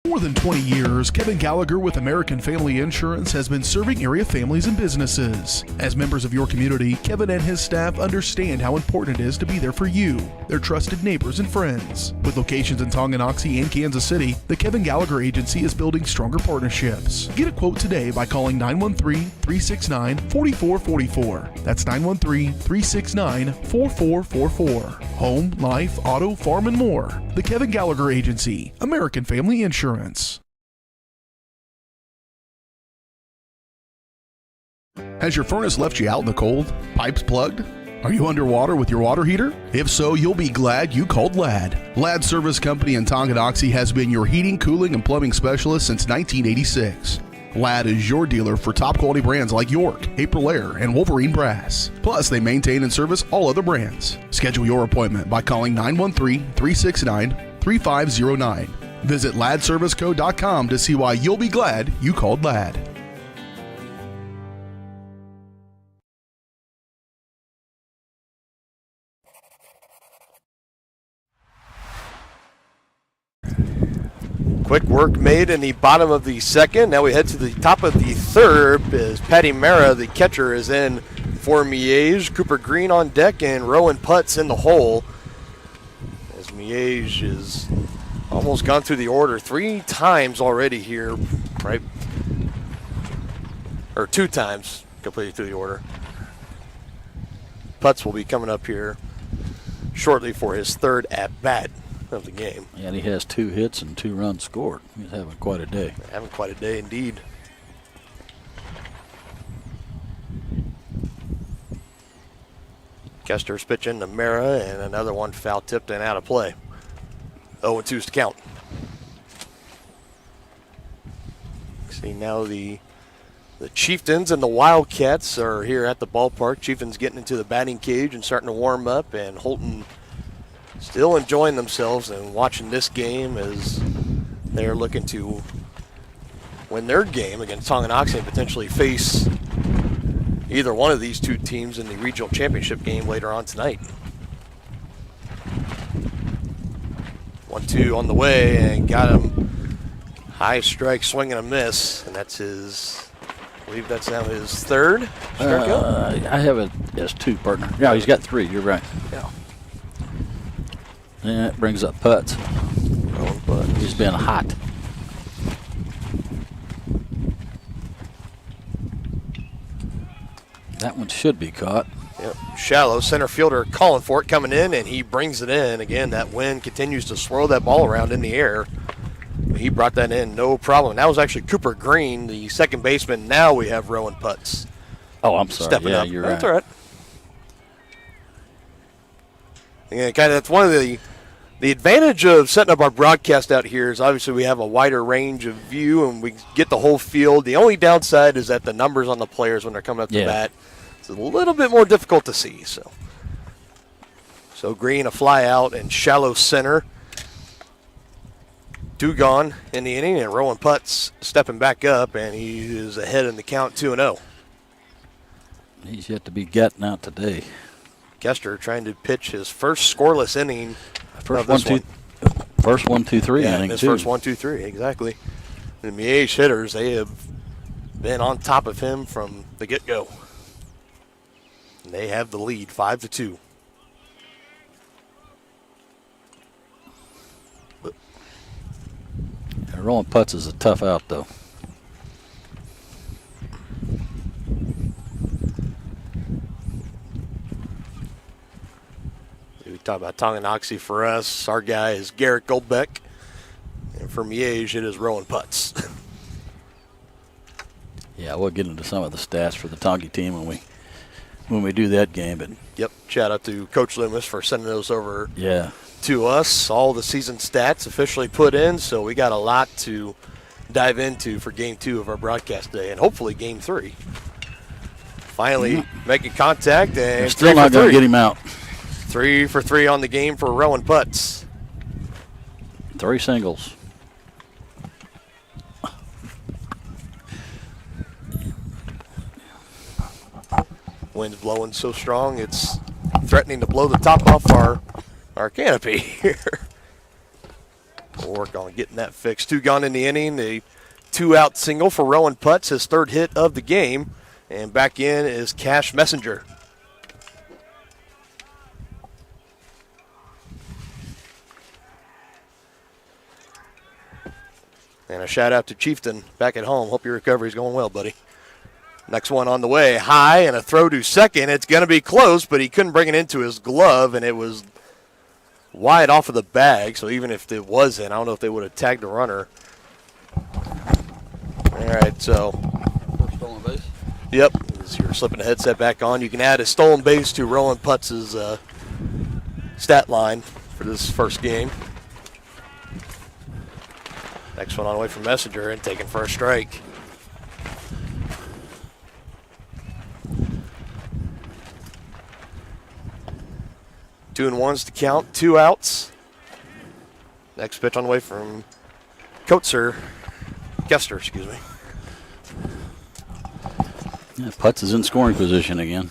More than 20 years, Kevin Gallagher with American Family Insurance has been serving area families and businesses. As members of your community, Kevin and his staff understand how important it is to be there for you, their trusted neighbors and friends. With locations in Tonganoxie and Kansas City, the Kevin Gallagher Agency is building stronger partnerships. Get a quote today by calling 913-369-4444. That's 913-369-4444. Home, life, auto, farm, and more. The Kevin Gallagher Agency, American Family Insurance. Has your furnace left you out in the cold? Pipes plugged? Are you underwater with your water heater? If so, you'll be glad you called Ladd. Ladd Service Company in Tonganoxie has been your heating, cooling, and plumbing specialist since 1986. Ladd is your dealer for top quality brands like York, Aprilaire, and Wolverine Brass. Plus, they maintain and service all other brands. Schedule your appointment by calling 913-369-3509. Visit LaddServiceCo.com to see why you'll be glad you called Ladd. Quick work made in the bottom of the second. Now we head to the top of the third as Patty Mara, the catcher, is in for Miege. Cooper Green on deck and Rowan Putz in the hole. As Miege is almost gone through the order 3 times already here, right? Or 2 times completely through the order. Putz will be coming up here shortly for his 3rd at-bat of the game. Yeah, and he has 2 hits and 2 runs scored. He's having quite a day. Having quite a day indeed. Kester's pitch into Mara, and another one foul tipped and out of play. 0-2's to count. See now the The Chieftains and the Wildcats are here at the ballpark. Chieftains getting into the batting cage and starting to warm up, and Holton still enjoying themselves and watching this game as they're looking to win their game against Tonganoxie and potentially face either one of these two teams in the regional championship game later on tonight. 1-2 on the way, and got him. High strike, swing and a miss, and that's his, I believe that's now his third strikeout. I have it as 2, partner. Yeah, he's got 3. You're right. Yeah. And that brings up Putz. He's been hot. That one should be caught. Yep. Shallow center fielder calling for it, coming in, and he brings it in. Again, that wind continues to swirl that ball around in the air. He brought that in, no problem. That was actually Cooper Green, the second baseman. Now we have Rowan Putz. Oh, I'm sorry. Stepping yeah, up. You're That's right. all right. Again, kind of that's one of the advantage of setting up our broadcast out here is obviously we have a wider range of view and we get the whole field. The only downside is that the numbers on the players when they're coming up to bat, it's a little bit more difficult to see. So Green, a fly out, and shallow center. 2 gone in the inning, and Rowan Putz stepping back up, and he is ahead in the count 2-0. He's yet to be getting out today. Kester trying to pitch his first scoreless inning. First 1-2-3 yeah, inning, his too. first 1-2-3, exactly. The Miege hitters, they have been on top of him from the get-go. And they have the lead, 5-2. Rowan Putz is a tough out, though. We talk about Tonganoxie for us. Our guy is Garrett Goldbeck. And for Miege, it is Rowan Putz. Yeah, we'll get into some of the stats for the Tongi team when we do that game. But yep, shout out to Coach Loomis for sending those over to us. All the season stats officially put in, so we got a lot to dive into for Game 2 of our broadcast day, and hopefully Game 3. Finally making contact, and they're still not going to get him out. 3 for 3 on the game for Rowan Putz. 3 singles. Wind's blowing so strong, it's threatening to blow the top off our canopy here. We'll work on getting that fixed. 2 gone in the inning. A 2-out single for Rowan Putz, his 3rd hit of the game. And back in is Cash Messenger. And a shout out to Chieftain back at home. Hope your recovery's going well, buddy. Next one on the way, high, and a throw to second. It's going to be close, but he couldn't bring it into his glove, and it was wide off of the bag. So even if it was in, I don't know if they would have tagged the runner. All right, so. Stolen base? Yep, as you're slipping the headset back on, you can add a stolen base to Rowan Putz's stat line for this first game. Next one on the way from Messenger and taken for a strike. Two and ones to count, 2 outs. Next pitch on the way from Kester, excuse me. Yeah, Putz is in scoring position again.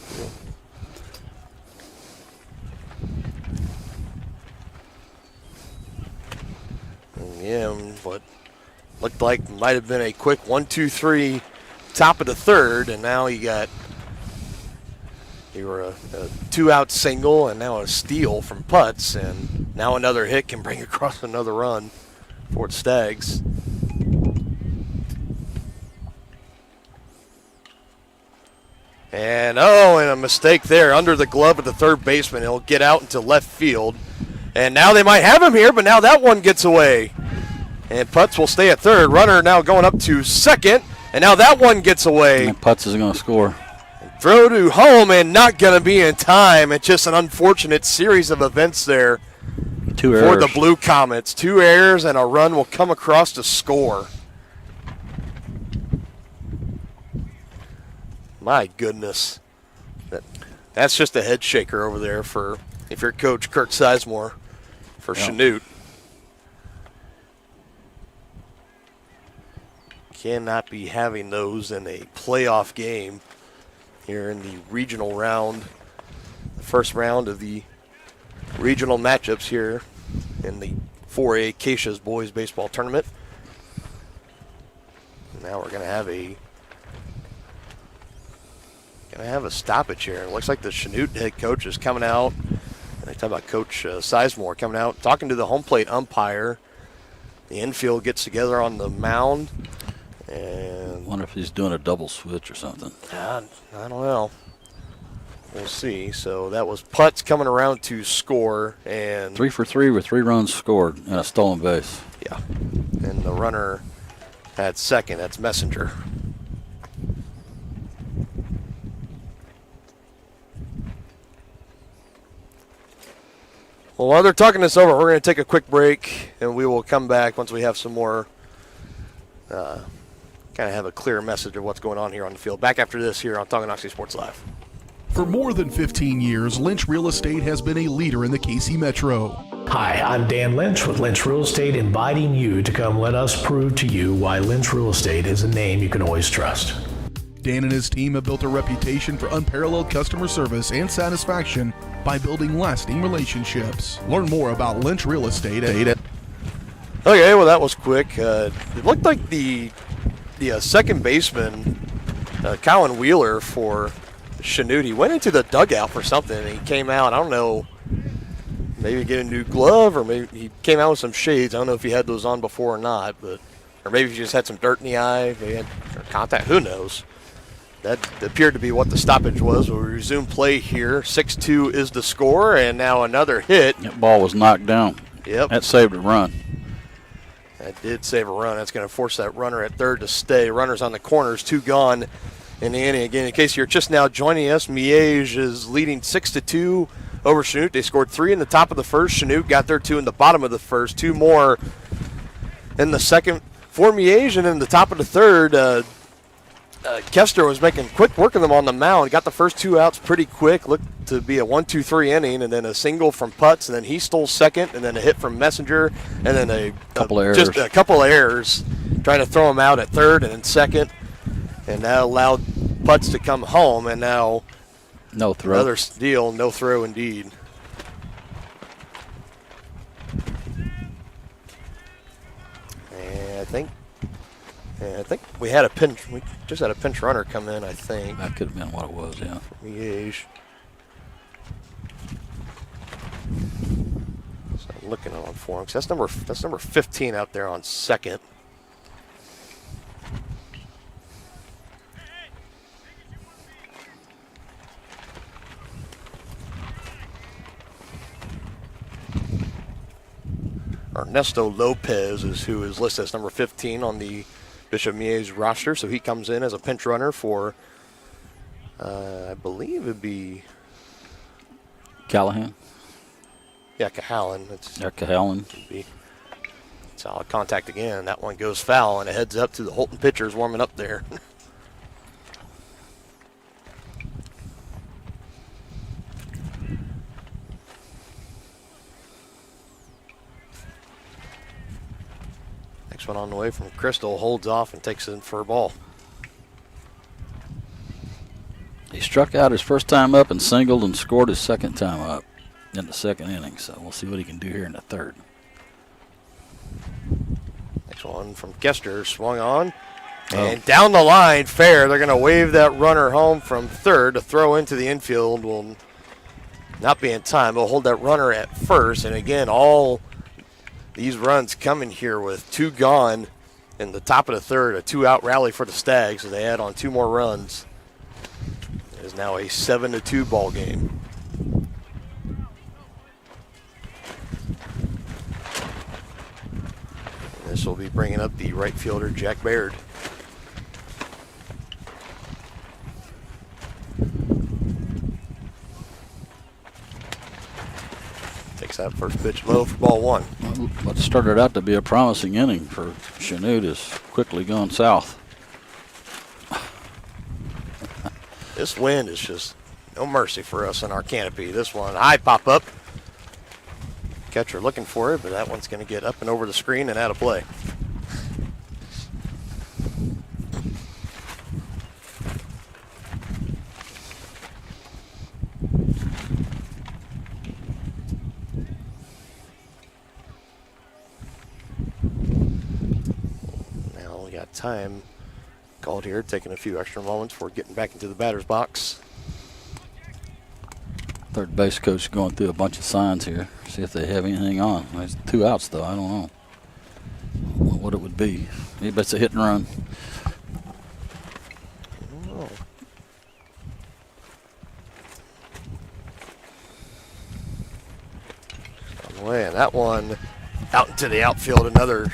Yeah, what looked like might have been a quick 1-2-3 top of the 3rd, and now you were a 2-out single and now a steal from Putz, and now another hit can bring across another run for the Stags. And a mistake there under the glove of the 3rd baseman. He'll get out into left field. And now they might have him here, but now that one gets away. And Putz will stay at 3rd. Runner now going up to 2nd. And now that one gets away. And Putz is going to score. Throw to home and not going to be in time. It's just an unfortunate series of events there 2 errors for the Blue Comets. 2 errors and a run will come across to score. My goodness. That's just a head shaker over there for if you're Coach Kurt Sizemore for Chanute. Cannot be having those in a playoff game here in the regional round, the first round of the regional matchups here in the 4A Acacias Boys Baseball Tournament. Now we're going to have a stoppage here. It looks like the Chanute head coach is coming out. I talk about Coach Sizemore coming out, talking to the home plate umpire. The infield gets together on the mound. And wonder if he's doing a double switch or something. I don't know. We'll see. So that was Putz coming around to score. And 3 for 3 with 3 runs scored and a stolen base. Yeah. And the runner at second. That's Messenger. Well, while they're talking this over, we're going to take a quick break, and we will come back once we have some more, kind of have a clear message of what's going on here on the field. Back after this here on Tonganoxie Sports Live. For more than 15 years, Lynch Real Estate has been a leader in the KC Metro. Hi, I'm Dan Lynch with Lynch Real Estate, inviting you to come let us prove to you why Lynch Real Estate is a name you can always trust. Dan and his team have built a reputation for unparalleled customer service and satisfaction by building lasting relationships. Learn more about Lynch Real Estate at... Okay, well, that was quick. It looked like the second baseman, Colin Wheeler for Chanute, he went into the dugout for something, and he came out, I don't know, maybe get a new glove, or maybe he came out with some shades. I don't know if he had those on before or not, or maybe he just had some dirt in the eye, maybe had contact, who knows. That appeared to be what the stoppage was. We'll resume play here. 6-2 is the score, and now another hit. That ball was knocked down. Yep. That saved a run. That did save a run. That's going to force that runner at third to stay. Runners on the corners, 2 gone in the inning. Again, in case you're just now joining us, Miege is leading 6-2 over Chanute. They scored 3 in the top of the first. Chanute got their 2 in the bottom of the first. 2 more in the second for Miege, and in the top of the third, Kester was making quick work of them on the mound. Got the first 2 outs pretty quick. Looked to be a 1-2-3 inning, and then a single from Putz, and then he stole second, and then a hit from Messenger, and then just a couple of errors, trying to throw him out at third and then second, and that allowed Putz to come home, and now no throw. Another steal, no throw indeed. And I think we had a pinch. We just had a pinch runner come in, I think. That could have been what it was, yeah. Miege. So I'm looking on for him. That's number 15 out there on second. Ernesto Lopez is who is listed as number 15 on the Bishop Miege roster, so he comes in as a pinch runner for, I believe it'd be Callahan. Yeah, Cahalan. Cahalan. Solid contact again. That one goes foul, and it heads up to the Holton pitchers warming up there. Next one on the way from Crystal, holds off and takes it in for a ball. He struck out his first time up and singled and scored his second time up in the second inning, so we'll see what he can do here in the third. Next one from Kester, swung on, and down the line, fair. They're going to wave that runner home from third. To throw into the infield will not be in time. They'll hold that runner at first, and again, all these runs coming here with 2 gone in the top of the third, a 2-out rally for the Stags, so they add on 2 more runs. It is now a 7-2 ball game. And this will be bringing up the right fielder, Jack Baird. Takes that first pitch low for ball 1. What started out to be a promising inning for Chanute has quickly gone south. This wind is just no mercy for us in our canopy. This one, high pop up. Catcher looking for it, but that one's going to get up and over the screen and out of play. Now we got time called here, taking a few extra moments for getting back into the batter's box. Third base coach going through a bunch of signs here, see if they have anything on. There's 2 outs, though. I don't know what it would be. Maybe it's a hit and run. Oh. On the way, and that one out into the outfield, another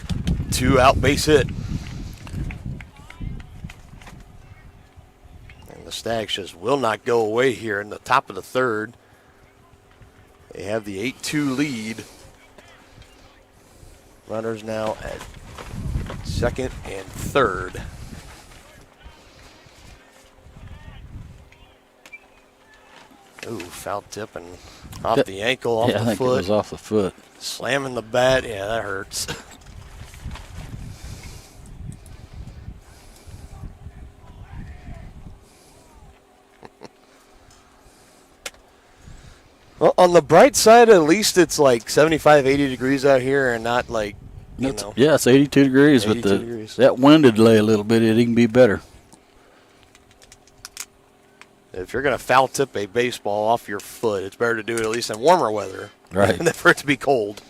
2-out base hit. And the Stags just will not go away here in the top of the third. They have the 8-2 lead. Runners now at second and third. Ooh, foul tip and off the ankle, off the foot. Yeah, I think it was off the foot. Slamming the bat, yeah, that hurts. Well, on the bright side, at least it's like 75, 80 degrees out here and not like, you know. Yeah, it's 82 degrees. 82 but degrees. That wind would lay a little bit. It can be better. If you're going to foul tip a baseball off your foot, it's better to do it at least in warmer weather right, than for it to be cold.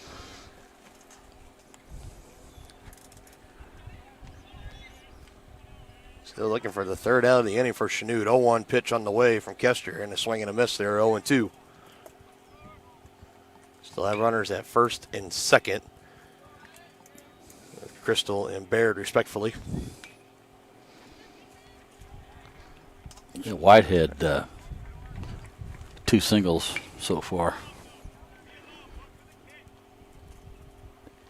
Still looking for the third out of the inning for Chanute. 0-1 pitch on the way from Kester, and a swing and a miss there, 0-2. Still have runners at first and second. Crystal and Baird, respectfully. Whitehead, 2 singles so far.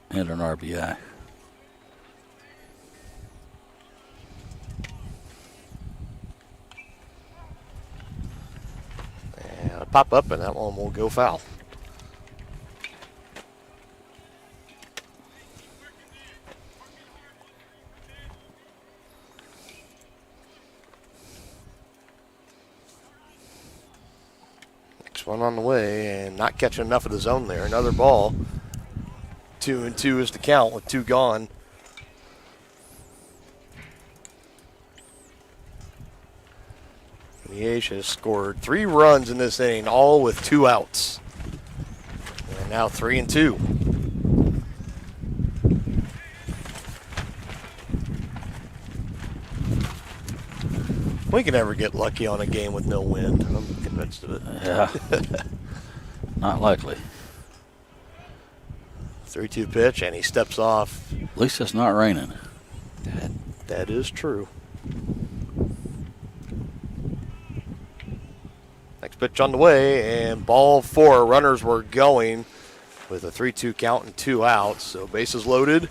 And an RBI. And a pop up, and that one will go foul. One on the way and not catching enough of the zone there. Another ball. 2-2 is the count with 2 gone. Miege has scored 3 runs in this inning, all with 2 outs. And now 3-2. We can never get lucky on a game with no wind. I'm convinced of it. Yeah. Not likely. 3-2 pitch, and he steps off. At least it's not raining. That is true. Next pitch on the way, and ball 4. Runners were going with a 3-2 count and 2 outs. So bases loaded,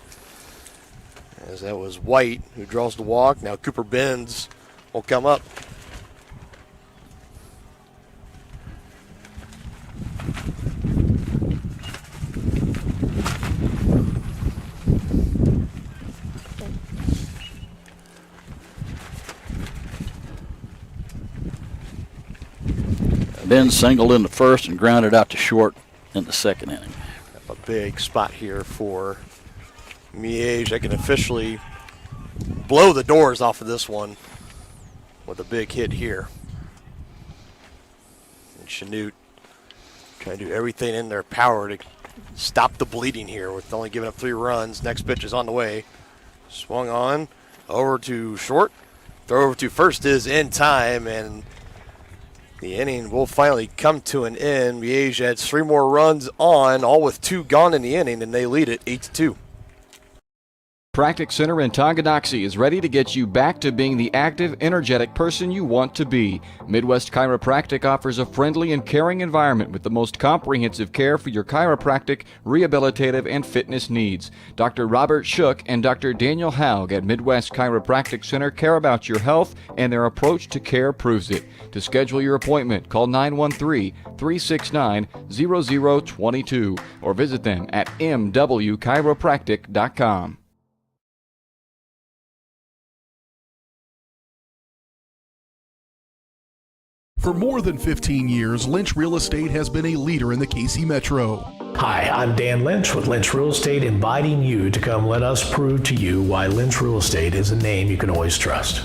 as that was White who draws the walk. Now Cooper Benz will come up. Ben singled in the first and grounded out to short in the second inning. A big spot here for Miege. They can officially blow the doors off of this one with a big hit here. And Chanute trying to do everything in their power to stop the bleeding here with only giving up 3 runs. Next pitch is on the way. Swung on, over to short. Throw over to first is in time, and the inning will finally come to an end. Miege adds 3 more runs on, all with 2 gone in the inning, and they lead it 8-2. Chiropractic Center in Tonganoxie is ready to get you back to being the active, energetic person you want to be. Midwest Chiropractic offers a friendly and caring environment with the most comprehensive care for your chiropractic, rehabilitative, and fitness needs. Dr. Robert Shook and Dr. Daniel Haug at Midwest Chiropractic Center care about your health, and their approach to care proves it. To schedule your appointment, call 913-369-0022 or visit them at mwchiropractic.com. For more than 15 years, Lynch Real Estate has been a leader in the KC Metro. Hi, I'm Dan Lynch with Lynch Real Estate, inviting you to come let us prove to you why Lynch Real Estate is a name you can always trust.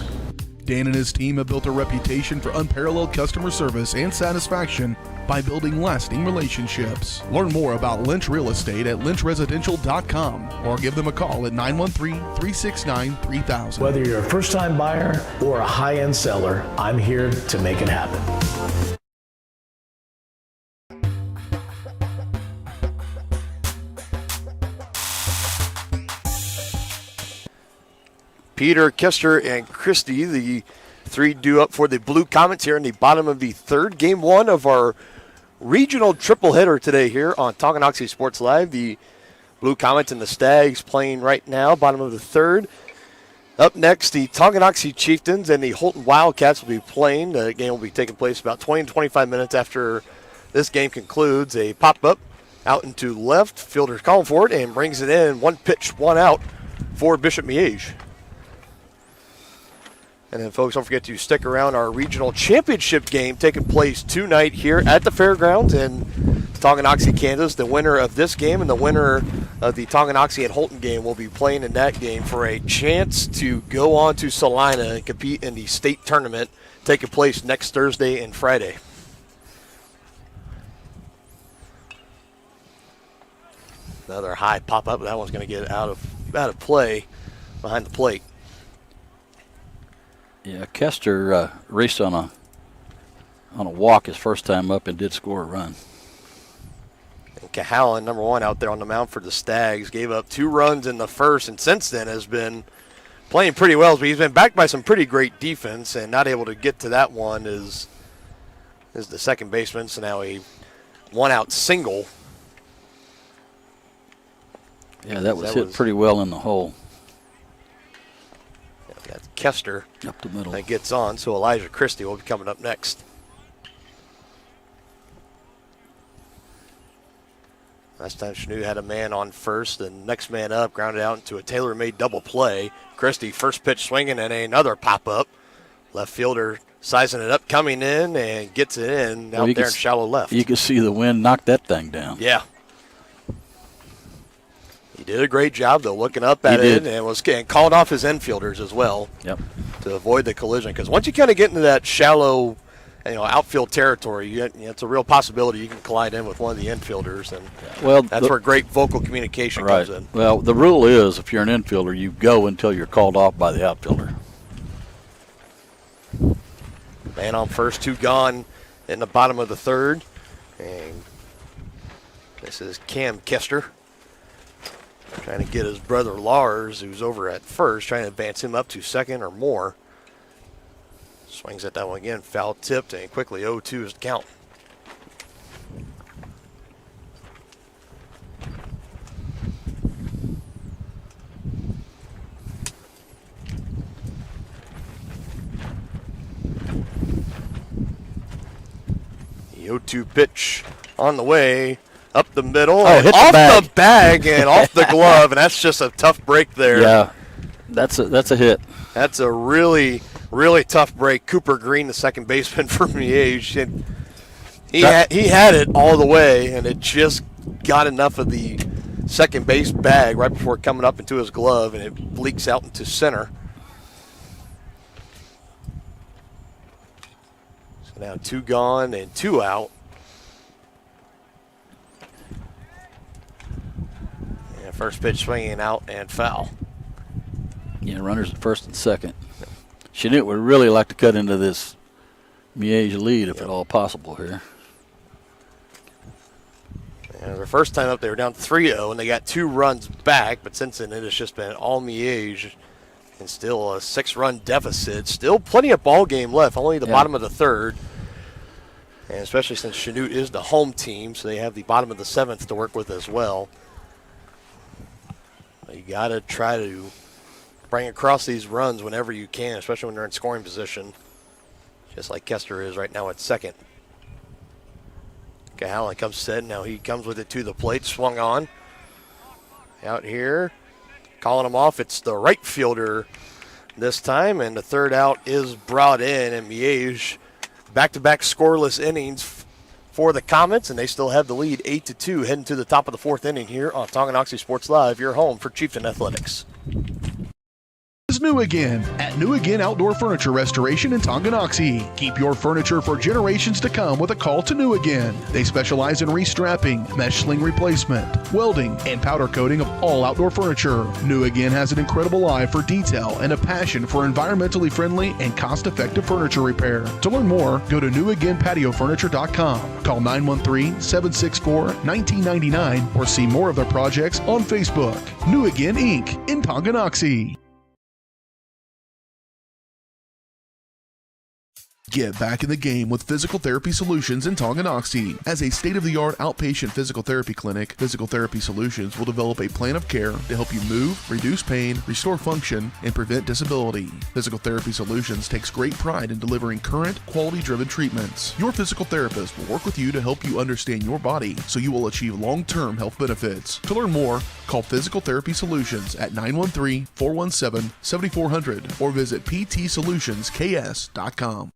Dan and his team have built a reputation for unparalleled customer service and satisfaction by building lasting relationships. Learn more about Lynch Real Estate at lynchresidential.com or give them a call at 913-369-3000. Whether you're a first-time buyer or a high-end seller, I'm here to make it happen. Peter, Kester, and Christie, the three due up for the Blue Comets here in the bottom of the third. Game one of our regional triple header today here on Tonganoxie Sports Live. The Blue Comets and the Stags playing right now, bottom of the third. Up next, the Tonganoxie Chieftains and the Holton Wildcats will be playing. The game will be taking place about 20 to 25 minutes after this game concludes. A pop-up out into left. Fielder's calling for it and brings it in. One pitch, one out for Bishop Miege. And then, folks, don't forget to stick around our regional championship game taking place tonight here at the fairgrounds in Tonganoxie, Kansas. The winner of this game and the winner of the Tonganoxie and Holton game will be playing in that game for a chance to go on to Salina and compete in the state tournament taking place next Thursday and Friday. Another high pop-up. That one's going to get out of play behind the plate. Yeah, Kester raced on a walk his first time up and did score a run. And Cahalan, number one, out there on the mound for the Stags, gave up 2 runs in the first, and since then has been playing pretty well. But he's been backed by some pretty great defense, and not able to get to that one is the second baseman. So now a one-out single. Yeah, that was hit pretty well in the hole. That's Kester up the middle. That gets on, so Elijah Christie will be coming up next. Last time Chanute had a man on first, and next man up grounded out into a tailor-made double play. Christie first pitch swinging and another pop-up. Left fielder sizing it up, coming in, and gets it in out there in shallow left. You can see the wind knock that thing down. Yeah. He did a great job, though, looking up at it and called off his infielders as well. Yep. To avoid the collision, because once you kind of get into that shallow, outfield territory, it's a real possibility you can collide in with one of the infielders, and that's where great vocal communication comes in. Well, the rule is if you're an infielder, you go until you're called off by the outfielder. Man on first, 2 gone in the bottom of the third, and this is Cam Kester. Trying to get his brother Lars, who's over at first, trying to advance him up to second or more. Swings at that one again, foul tipped, and quickly 0-2 is the count. The 0-2 pitch on the way. Up the middle, and off the bag and off the glove, and that's just a tough break there. Yeah, that's a hit. That's a really, really tough break. Cooper Green, the second baseman for Miege, and he had it all the way, and it just got enough of the second base bag right before coming up into his glove, and it leaks out into center. So now 2 gone and 2 out. First pitch swinging out and foul. Yeah, runners at first and second. Chanute would really like to cut into this Miege lead if at all possible here. And Their first time up, they were down 3-0, and they got 2 runs back. But since then, it has just been all Miege, and still a 6-run deficit. Still plenty of ball game left, only the bottom of the third. And especially since Chanute is the home team, so they have the bottom of the 7th to work with as well. You got to try to bring across these runs whenever you can, especially when they're in scoring position, just like Kester is right now at second. Cahalan comes set. Now he comes with it to the plate, swung on. Out here, calling him off. It's the right fielder this time, and the third out is brought in, and Miege back-to-back scoreless innings for the Comets, and they still have the lead 8-2 heading to the top of the 4th inning here on Tonganoxie Sports Live, your home for Chieftain Athletics. Is new again at New Again Outdoor Furniture Restoration in Tonganoxie. Keep your furniture for generations to come with a call to New Again. They specialize in restrapping, mesh sling replacement, welding, and powder coating of all outdoor furniture. New Again has an incredible eye for detail and a passion for environmentally friendly and cost-effective furniture repair. To learn more, go to newagainpatiofurniture.com. Call 913-764-1999 or see more of their projects on Facebook. New Again Inc. in Tonganoxie. Get back in the game with Physical Therapy Solutions in Tonganoxie. As a state-of-the-art outpatient physical therapy clinic, Physical Therapy Solutions will develop a plan of care to help you move, reduce pain, restore function, and prevent disability. Physical Therapy Solutions takes great pride in delivering current, quality-driven treatments. Your physical therapist will work with you to help you understand your body so you will achieve long-term health benefits. To learn more, call Physical Therapy Solutions at 913-417-7400 or visit ptsolutionsks.com.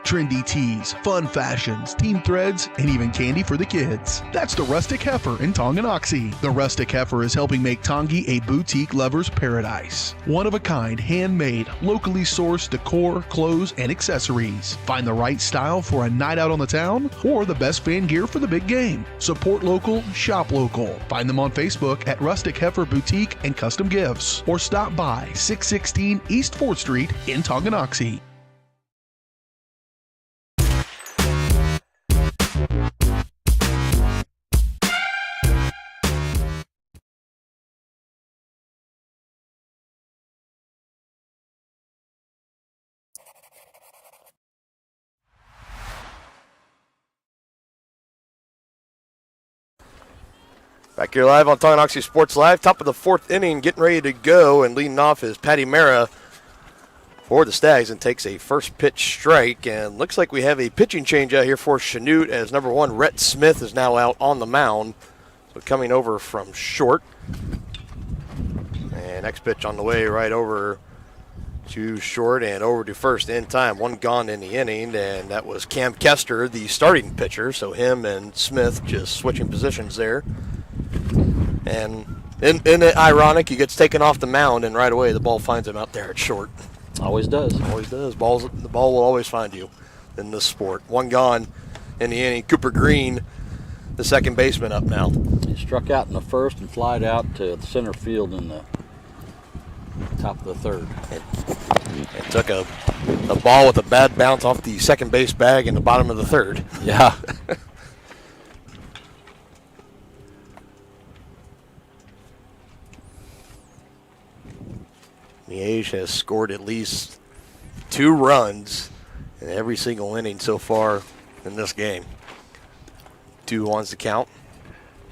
Trendy tees, fun fashions, team threads, and even candy for the kids. That's the Rustic Heifer in Tonganoxie. The Rustic Heifer is helping make Tongi a boutique lover's paradise. One-of-a-kind, handmade, locally sourced decor, clothes, and accessories. Find the right style for a night out on the town or the best fan gear for the big game. Support local, shop local. Find them on Facebook at Rustic Heifer Boutique and Custom Gifts or stop by 616 East 4th Street in Tonganoxie. Back here live on Tonganoxie Sports Live, top of the 4th inning, getting ready to go, and leading off is Patty Mara for the Stags and takes a first pitch strike, and looks like we have a pitching change out here for Chanute as number 1, Rhett Smith, is now out on the mound, so coming over from short. And next pitch on the way right over to short and over to first in time. 1 gone in the inning, and that was Cam Kester, the starting pitcher, so him and Smith just switching positions there. And isn't it ironic? He gets taken off the mound, and right away the ball finds him out there at short. Always does. Always does. The ball will always find you in this sport. 1 gone in the inning. Cooper Green, the second baseman, up now. He struck out in the first and flied out to the center field in the top of the third. It took a ball with a bad bounce off the second base bag in the bottom of the third. Yeah. Miege has scored at least 2 runs in every single inning so far in this game. 2-1's the count.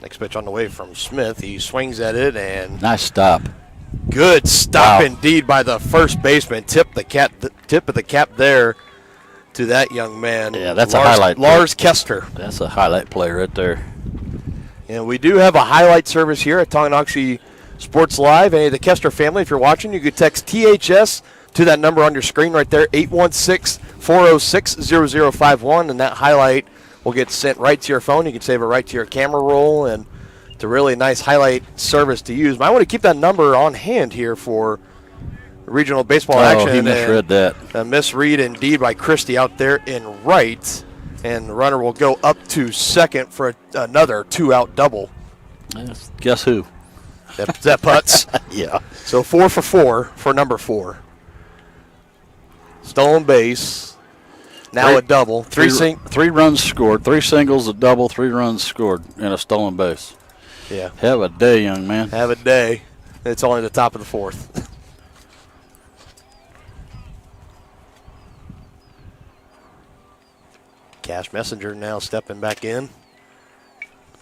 Next pitch on the way from Smith. He swings at it, and nice stop. Good stop indeed by the first baseman. Tip of the cap there to that young man. Yeah, that's a highlight. Lars Kester. That's a highlight play right there. And we do have a highlight service here at Tonganoxie Sports Live. Hey, the Kester family, if you're watching, you could text THS to that number on your screen right there, 816-406-0051, and that highlight will get sent right to your phone. You can save it right to your camera roll, and it's a really nice highlight service to use. But I want to keep that number on hand here for regional baseball action. He misread that. A misread indeed by Christie out there in right, and the runner will go up to second for another 2-out double. Yes. Guess who? That putts. Yeah. So 4 for 4 for number 4. Stolen base. Now a double. Three runs scored, 3 singles, a double, 3 runs scored, and a stolen base. Yeah. Have a day, young man. Have a day. It's only the top of the 4th. Cash Messenger now stepping back in.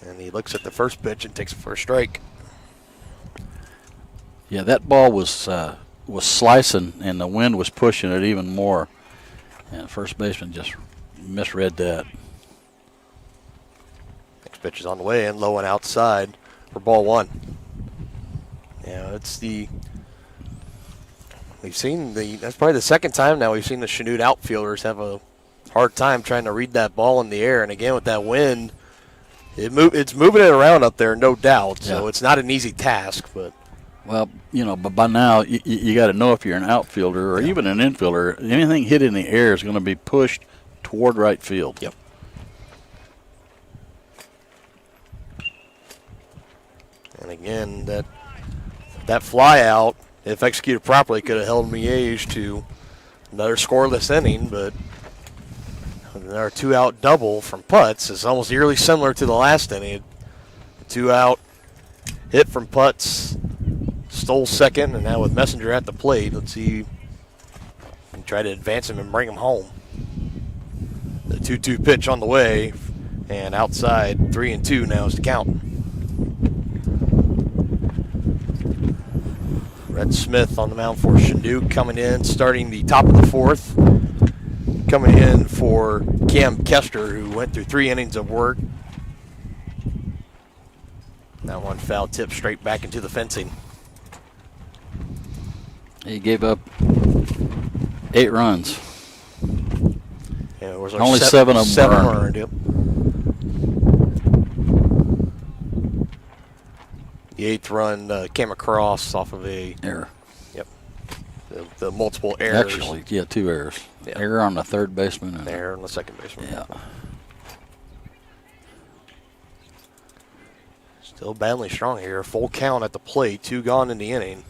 And he looks at the first pitch and takes it for a strike. Yeah, that ball was slicing, and the wind was pushing it even more. And the first baseman just misread that. Next pitch is on the way in, low and outside for ball 1. Yeah, that's probably the second time now we've seen the Chanute outfielders have a hard time trying to read that ball in the air. And again, with that wind, it's moving it around up there, no doubt. So it's not an easy task, but. Well, but by now you got to know if you're an outfielder or even an infielder, anything hit in the air is going to be pushed toward right field. Yep. And again, that fly out, if executed properly, could have held Miege to another scoreless inning, but another 2-out double from Putz is almost eerily similar to the last inning. 2-out hit from Putz. Stole second, and now with Messenger at the plate, let's see, and try to advance him and bring him home. The 2-2 pitch on the way, and outside 3-2 now is the count. Red Smith on the mound for Chanute, coming in, starting the top of the 4th. Coming in for Cam Kester, who went through 3 innings of work. That one foul tip straight back into the fencing. He gave up 8 runs. Yeah, it was only 7 of them earned. Yep. The 8th run came across off of a error. Yep. The multiple errors. Actually, 2 errors. Yeah. Error on the third baseman. And error on the second baseman. Yeah. Still battling strong here. Full count at the plate. 2 gone in the inning.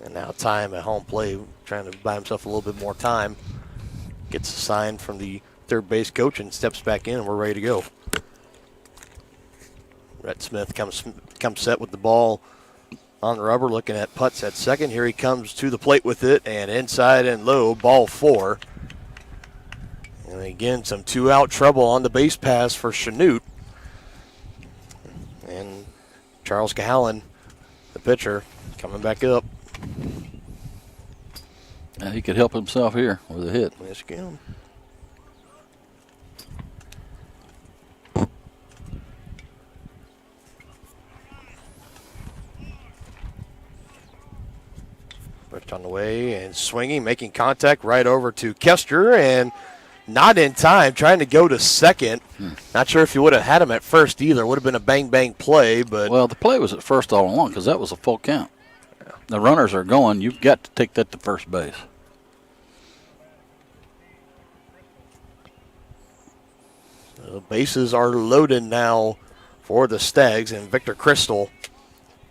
And now time at home plate, trying to buy himself a little bit more time. Gets a sign from the third base coach and steps back in, and we're ready to go. Red Smith comes set with the ball on the rubber, looking at Putz at second. Here he comes to the plate with it, and inside and low, ball 4. And again, some 2-out trouble on the base pass for Chanute. And Charles Cahallen, the pitcher, coming back up. Yeah, he could help himself here with a hit. Yes, he can. Pitch on the way and swinging, making contact right over to Kester, and not in time, trying to go to second. Not sure if you would have had him at first either. Would have been a bang-bang play, but. Well, the play was at first all along because that was a full count. Yeah. The runners are going. You've got to take that to first base. The bases are loaded now for the Stags, and Victor Crystal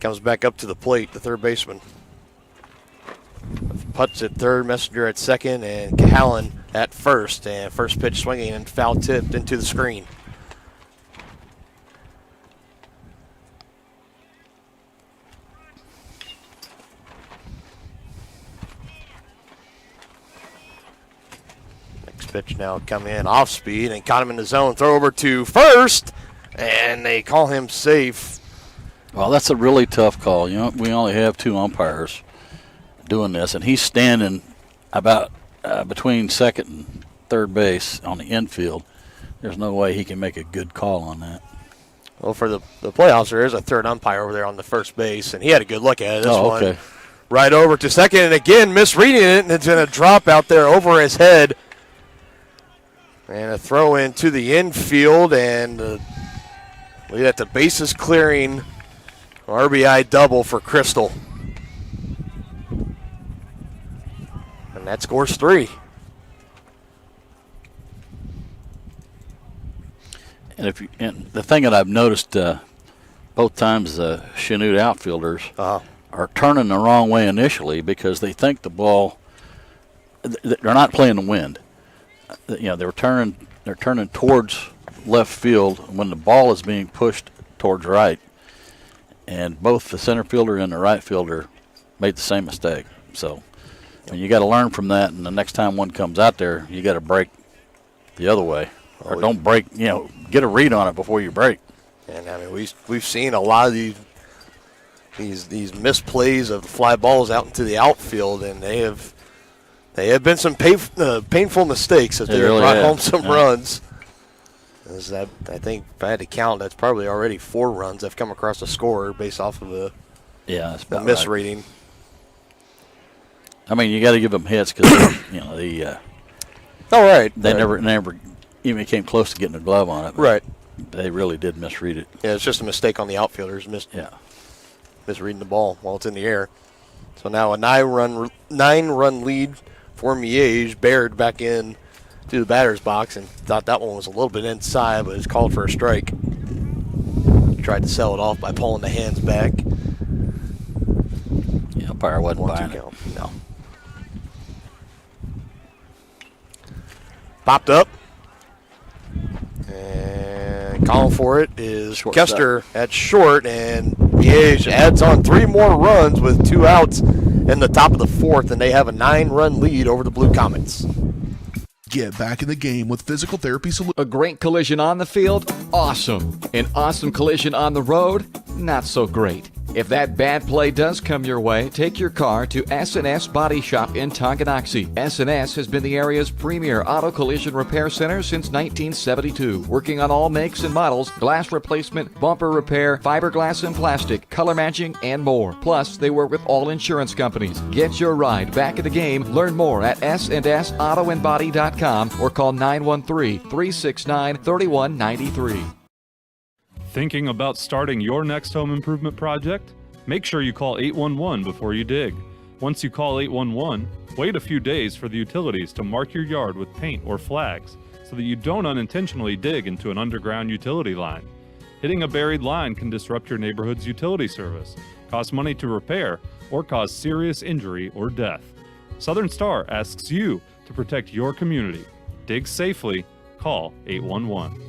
comes back up to the plate, the third baseman. Putz at third, Messenger at second, and Cahallen at first. And first pitch swinging and foul tipped into the screen. Next pitch now come in off speed and caught him in the zone. Throw over to first, and they call him safe. Well, that's a really tough call. You know, we only have 2 umpires doing this, and he's standing about between second and third base on the infield. There's no way he can make a good call on that. Well, for the playoffs, there is a third umpire over there on the first base, and he had a good look at it. This one right over to second, and again misreading it, and it's going to drop out there over his head. And a throw into the infield, and lead at the bases clearing RBI double for Crystal. And that scores 3. And the thing that I've noticed both times the Chanute outfielders, are turning the wrong way initially because they think the ball. They're not playing the wind. They're turning towards left field when the ball is being pushed towards right, and both the center fielder and the right fielder made the same mistake. So, you got to learn from that, and the next time one comes out there, you got to break the other way, or don't break. Get a read on it before you break. And I mean, we've seen a lot of these misplays of the fly balls out into the outfield, and they have been some painful mistakes that they really brought home some runs. I think if I had to count, that's probably already 4 runs I've come across the score based off of the misreading. Right. I mean, you got to give them hits because they never even came close to getting a glove on it. Right. They really did misread it. Yeah, it's just a mistake on the outfielders misreading the ball while it's in the air. So now a 9-run lead for Miege. Baird back in to the batter's box and thought that one was a little bit inside, but it's called for a strike. Tried to sell it off by pulling the hands back. Yeah, umpire wasn't buying it. No. Popped up. And calling for it is Kester at short, and Miege adds on 3 more runs with 2 outs in the top of the 4th, and they have a 9-run lead over the Blue Comets. Get back in the game with Physical Therapy Solutions. A great collision on the field? Awesome. An awesome collision on the road? Not so great. If that bad play does come your way, take your car to S&S Body Shop in Tonganoxie. S&S has been the area's premier auto collision repair center since 1972, working on all makes and models, glass replacement, bumper repair, fiberglass and plastic, color matching, and more. Plus, they work with all insurance companies. Get your ride back in the game. Learn more at snsautoandbody.com or call 913-369-3193. Thinking about starting your next home improvement project? Make sure you call 811 before you dig. Once you call 811, wait a few days for the utilities to mark your yard with paint or flags so that you don't unintentionally dig into an underground utility line. Hitting a buried line can disrupt your neighborhood's utility service, cost money to repair, or cause serious injury or death. Southern Star asks you to protect your community. Dig safely. Call 811.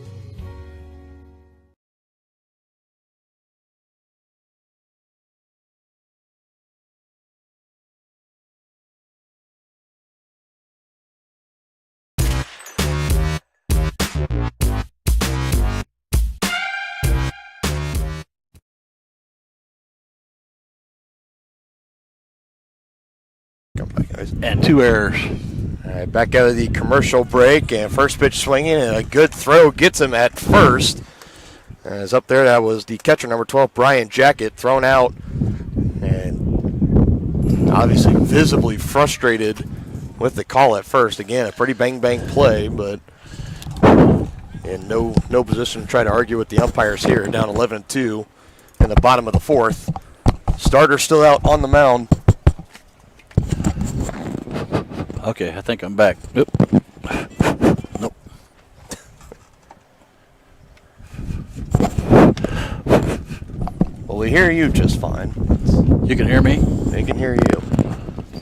And 2 errors. All right, back out of the commercial break, and first pitch swinging, and a good throw gets him at first. As up there, that was the catcher, number 12, Brian Jackett, thrown out, and obviously visibly frustrated with the call at first. Again, a pretty bang-bang play, but in no position to try to argue with the umpires here, down 11-2 in the bottom of the 4th. Starter still out on the mound. Okay, I think I'm back. Nope. Well, we hear you just fine. You can hear me? They can hear you.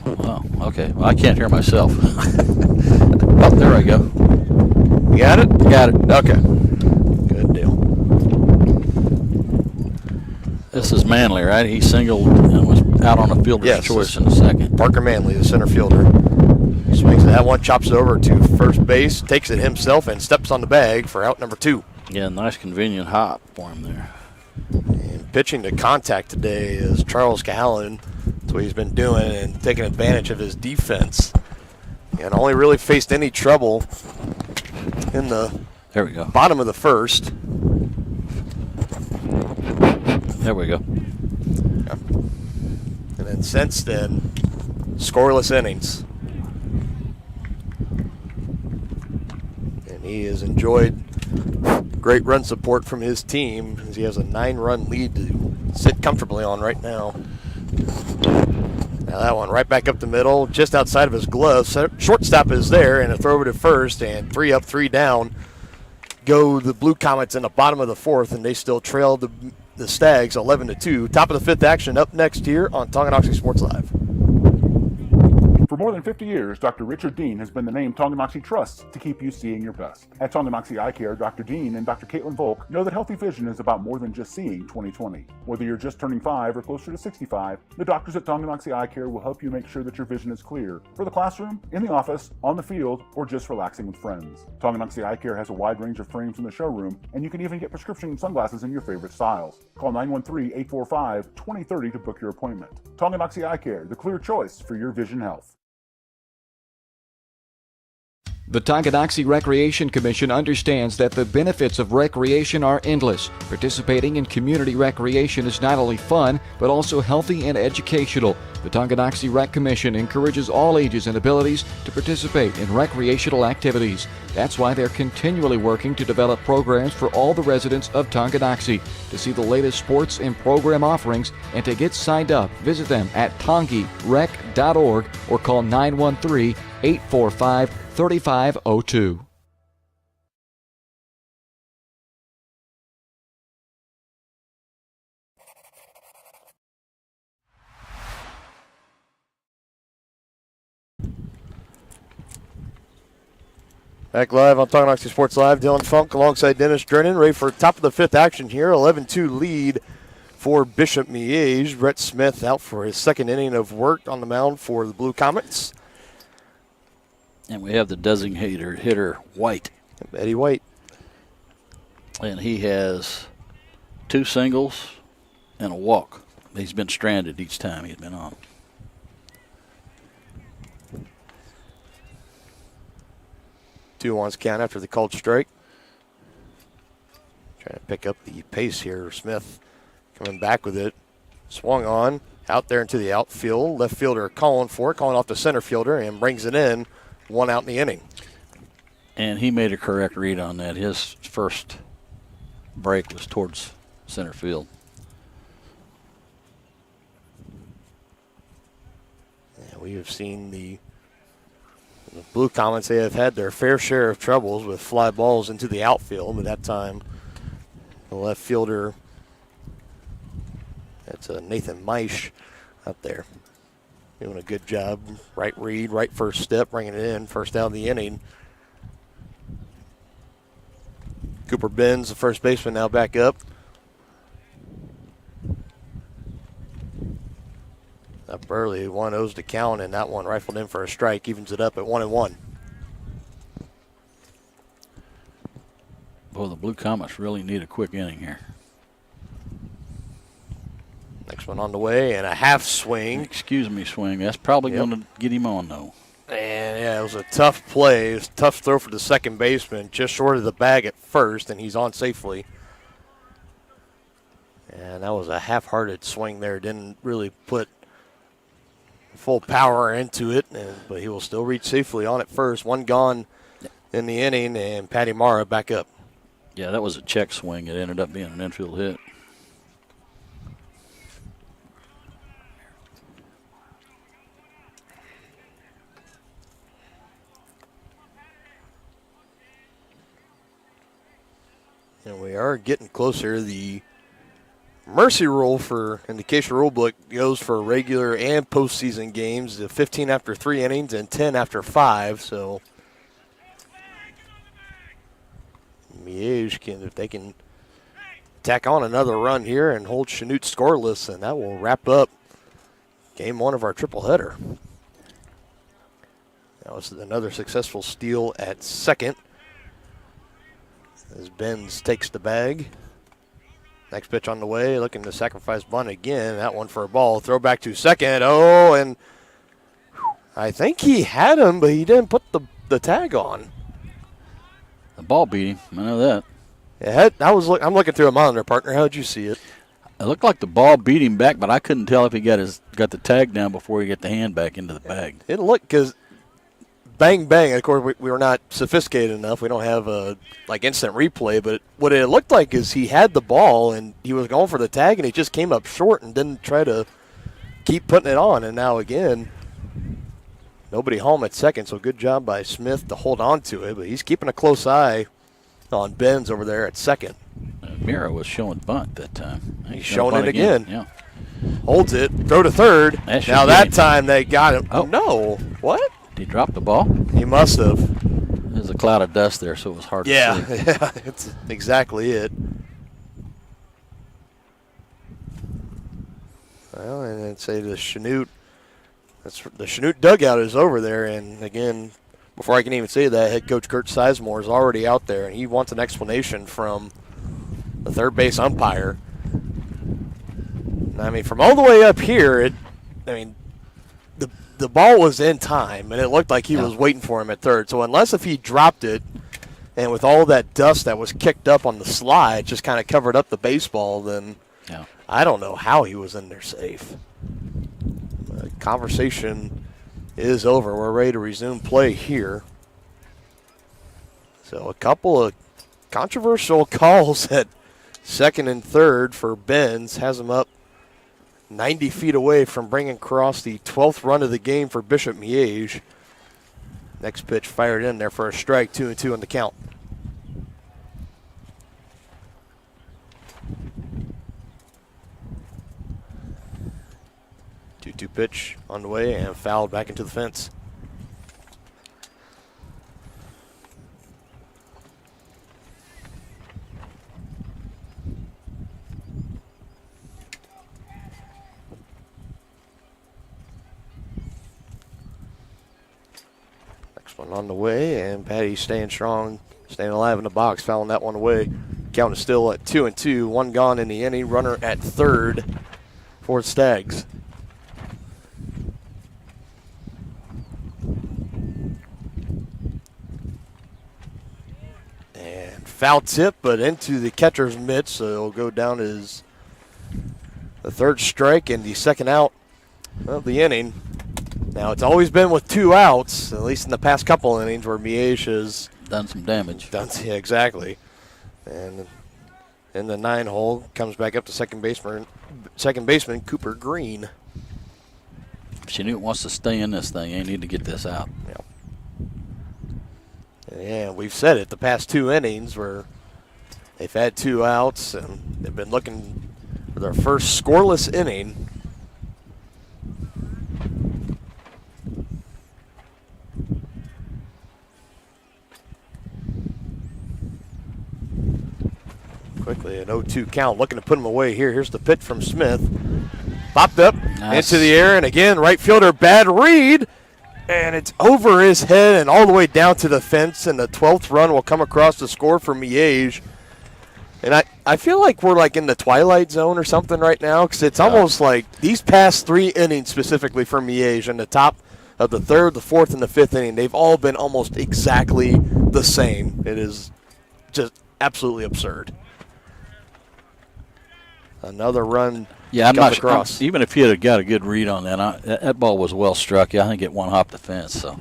Oh, okay. Well, I can't hear myself. Oh, there I go. You got it? Got it. Okay. Good deal. This is Manley, right? He singled and was out on the fielder's choice in a second. Parker Manley, the center fielder. Swings that one, chops it over to first base, takes it himself, and steps on the bag for out number 2. Yeah, nice convenient hop for him there. And pitching to contact today is Charles Cahalan. That's what he's been doing and taking advantage of his defense. And only really faced any trouble in the bottom of the 1st. There we go. Yeah. And then since then, scoreless innings. And he has enjoyed great run support from his team as he has a 9-run lead to sit comfortably on right now. Now that one right back up the middle, just outside of his glove. Shortstop is there, and a throw over to first, and 3 up, 3 down. Go the Blue Comets in the bottom of the 4th, and they still trail the the Stags 11-2. Top of the 5th action up next here on Tonganoxie Sports Live. For more than 50 years, Dr. Richard Dean has been the name Tonganoxie trusts to keep you seeing your best. At Tonganoxie Eye Care, Dr. Dean and Dr. Caitlin Volk know that healthy vision is about more than just seeing 20/20. Whether you're just turning 5 or closer to 65, the doctors at Tonganoxie Eye Care will help you make sure that your vision is clear for the classroom, in the office, on the field, or just relaxing with friends. Tonganoxie Eye Care has a wide range of frames in the showroom, and you can even get prescription sunglasses in your favorite styles. Call 913-845-2030 to book your appointment. Tonganoxie Eye Care, the clear choice for your vision health. The Tonganoxie Recreation Commission understands that the benefits of recreation are endless. Participating in community recreation is not only fun, but also healthy and educational. The Tonganoxie Rec Commission encourages all ages and abilities to participate in recreational activities. That's why they're continually working to develop programs for all the residents of Tonganoxie. To see the latest sports and program offerings and to get signed up, visit them at tongirec.org or call 913-845-3502. Back live on Tonganoxie Sports Live. Dylan Funk alongside Dennis Drennan, ready for top of the 5th action here. 11-2 lead for Bishop Miege. Brett Smith out for his second inning of work on the mound for the Blue Comets. And we have the designated hitter, White. Eddie White. And he has 2 singles and a walk. He's been stranded each time he's been on. Two ones count after the called strike. Trying to pick up the pace here. Smith coming back with it. Swung on. Out there into the outfield. Left fielder calling for it. Calling off the center fielder and brings it in. 1 out in the inning. And he made a correct read on that. His first break was towards center field. Yeah, we have seen the Blue Comets, they have had their fair share of troubles with fly balls into the outfield, but that time the left fielder, that's Nathan Miege out there, doing a good job. Right read, right first step, bringing it in, first out of the inning. Cooper Benz, the first baseman, now back up. Up early, 1-0's to count, and that one rifled in for a strike, evens it up at 1-1. Boy, the Blue Comets really need a quick inning here. Next one on the way, and a half swing. Excuse me, swing. That's probably going to get him on, though. And yeah, it was a tough play. It was a tough throw for the second baseman, just short of the bag at first, and he's on safely. And that was a half-hearted swing there. Didn't really put full power into it, but he will still reach safely on it first. One gone in the inning, and Patty Mara back up. Yeah, that was a check swing. It ended up being an infield hit. And we are getting closer. The mercy rule in the case rule book goes for regular and postseason games, 15 after 3 innings and 10 after 5. So Miege if they can tack on another run here and hold Chanute scoreless, and that will wrap up game 1 of our triple-header. That was another successful steal at second as Benz takes the bag. Next pitch on the way, looking to sacrifice bunt again. That one for a ball. Throw back to second. Oh, and I think he had him, but he didn't put the tag on. The ball beat him. I know that. Yeah, I'm looking through a monitor, partner. How'd you see it? It looked like the ball beat him back, but I couldn't tell if he got the tag down before he got the hand back into the bag. It looked, because bang, bang. Of course, we were not sophisticated enough. We don't have instant replay. But what it looked like is he had the ball, and he was going for the tag, and he just came up short and didn't try to keep putting it on. And now, again, nobody home at second, so good job by Smith to hold on to it. But he's keeping a close eye on Benz over there at second. Mira was showing bunt that time. He's showing it again. Yeah. Holds it, throw to third. Now that time they got him. Oh, no. What? Did he drop the ball? He must have. There's a cloud of dust there, so it was hard to see. Yeah, it's exactly it. Well, and I'd say the Chanute dugout is over there, and again, before I can even say that, head coach Kurt Sizemore is already out there, and he wants an explanation from the third base umpire. I mean, from all the way up here, the ball was in time, and it looked like he was waiting for him at third. So unless if he dropped it, and with all that dust that was kicked up on the slide, just kind of covered up the baseball, then I don't know how he was in there safe. The conversation is over. We're ready to resume play here. So a couple of controversial calls at second and third for Benz. Has him up 90 feet away from bringing across the 12th run of the game for Bishop Miege. Next pitch fired in there for a strike, 2-2 on the count. Two pitch on the way and fouled back into the fence. One on the way, and Patty staying strong, staying alive in the box, fouling that one away. Count is still at 2-2, one gone in the inning. Runner at third for Stags. And foul tip, but into the catcher's mitts, so it'll go down as the third strike and the second out of the inning. Now, it's always been with 2 outs, at least in the past couple innings, where Miege has done some damage. Yeah, exactly. And in the 9 hole, comes back up to second baseman Cooper Green. Chanute wants to stay in this thing. They need to get this out. Yeah, we've said it the past 2 innings where they've had 2 outs, and they've been looking for their first scoreless inning. Quickly, an 0-2 count, looking to put him away here. Here's the pitch from Smith. Popped up into the air, and again, right fielder, bad read, and it's over his head and all the way down to the fence, and the 12th run will come across to score for Miege. And I feel like we're like in the twilight zone or something right now, because it's almost like these past 3 innings specifically for Miege, in the top of the 3rd, the 4th, and the 5th inning, they've all been almost exactly the same. It is just absolutely absurd. Another run. Yeah, I'm not sure. Even if he had got a good read on that, that ball was well struck. I think it one hopped the fence, so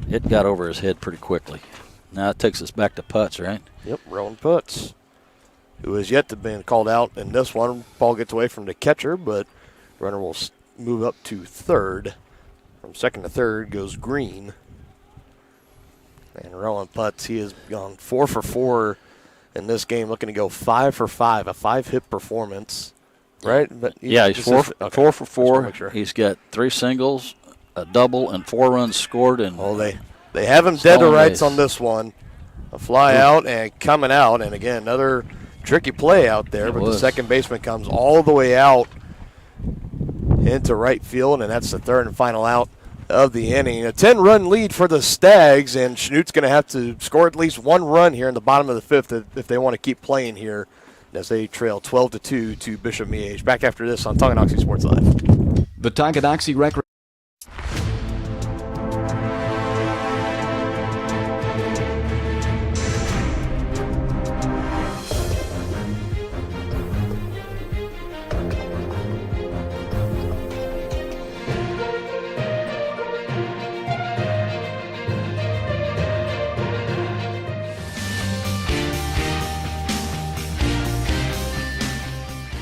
it got over his head pretty quickly. Now it takes us back to Putz, right? Yep, Rowan Putz, who has yet to be called out in this one. Ball gets away from the catcher, but runner will move up to third. From second to third goes Green. And Rowan Putz, he has gone 4 for 4 in this game, looking to go 5 for 5, a 5-hit performance, right? But he's 4 for 4. Sure. He's got 3 singles, a double, and 4 runs scored. And they have him dead to rights on this one. A fly out and coming out, and again another tricky play out there. But the second baseman comes all the way out into right field, and that's the third and final out of the inning. A 10-run lead for the Stags, and Chanute's going to have to score at least 1 run here in the bottom of the 5th if they want to keep playing here as they trail 12-2 to Bishop Miege. Back after this on Tonganoxie Sports Live. The Tonganoxie Recreation.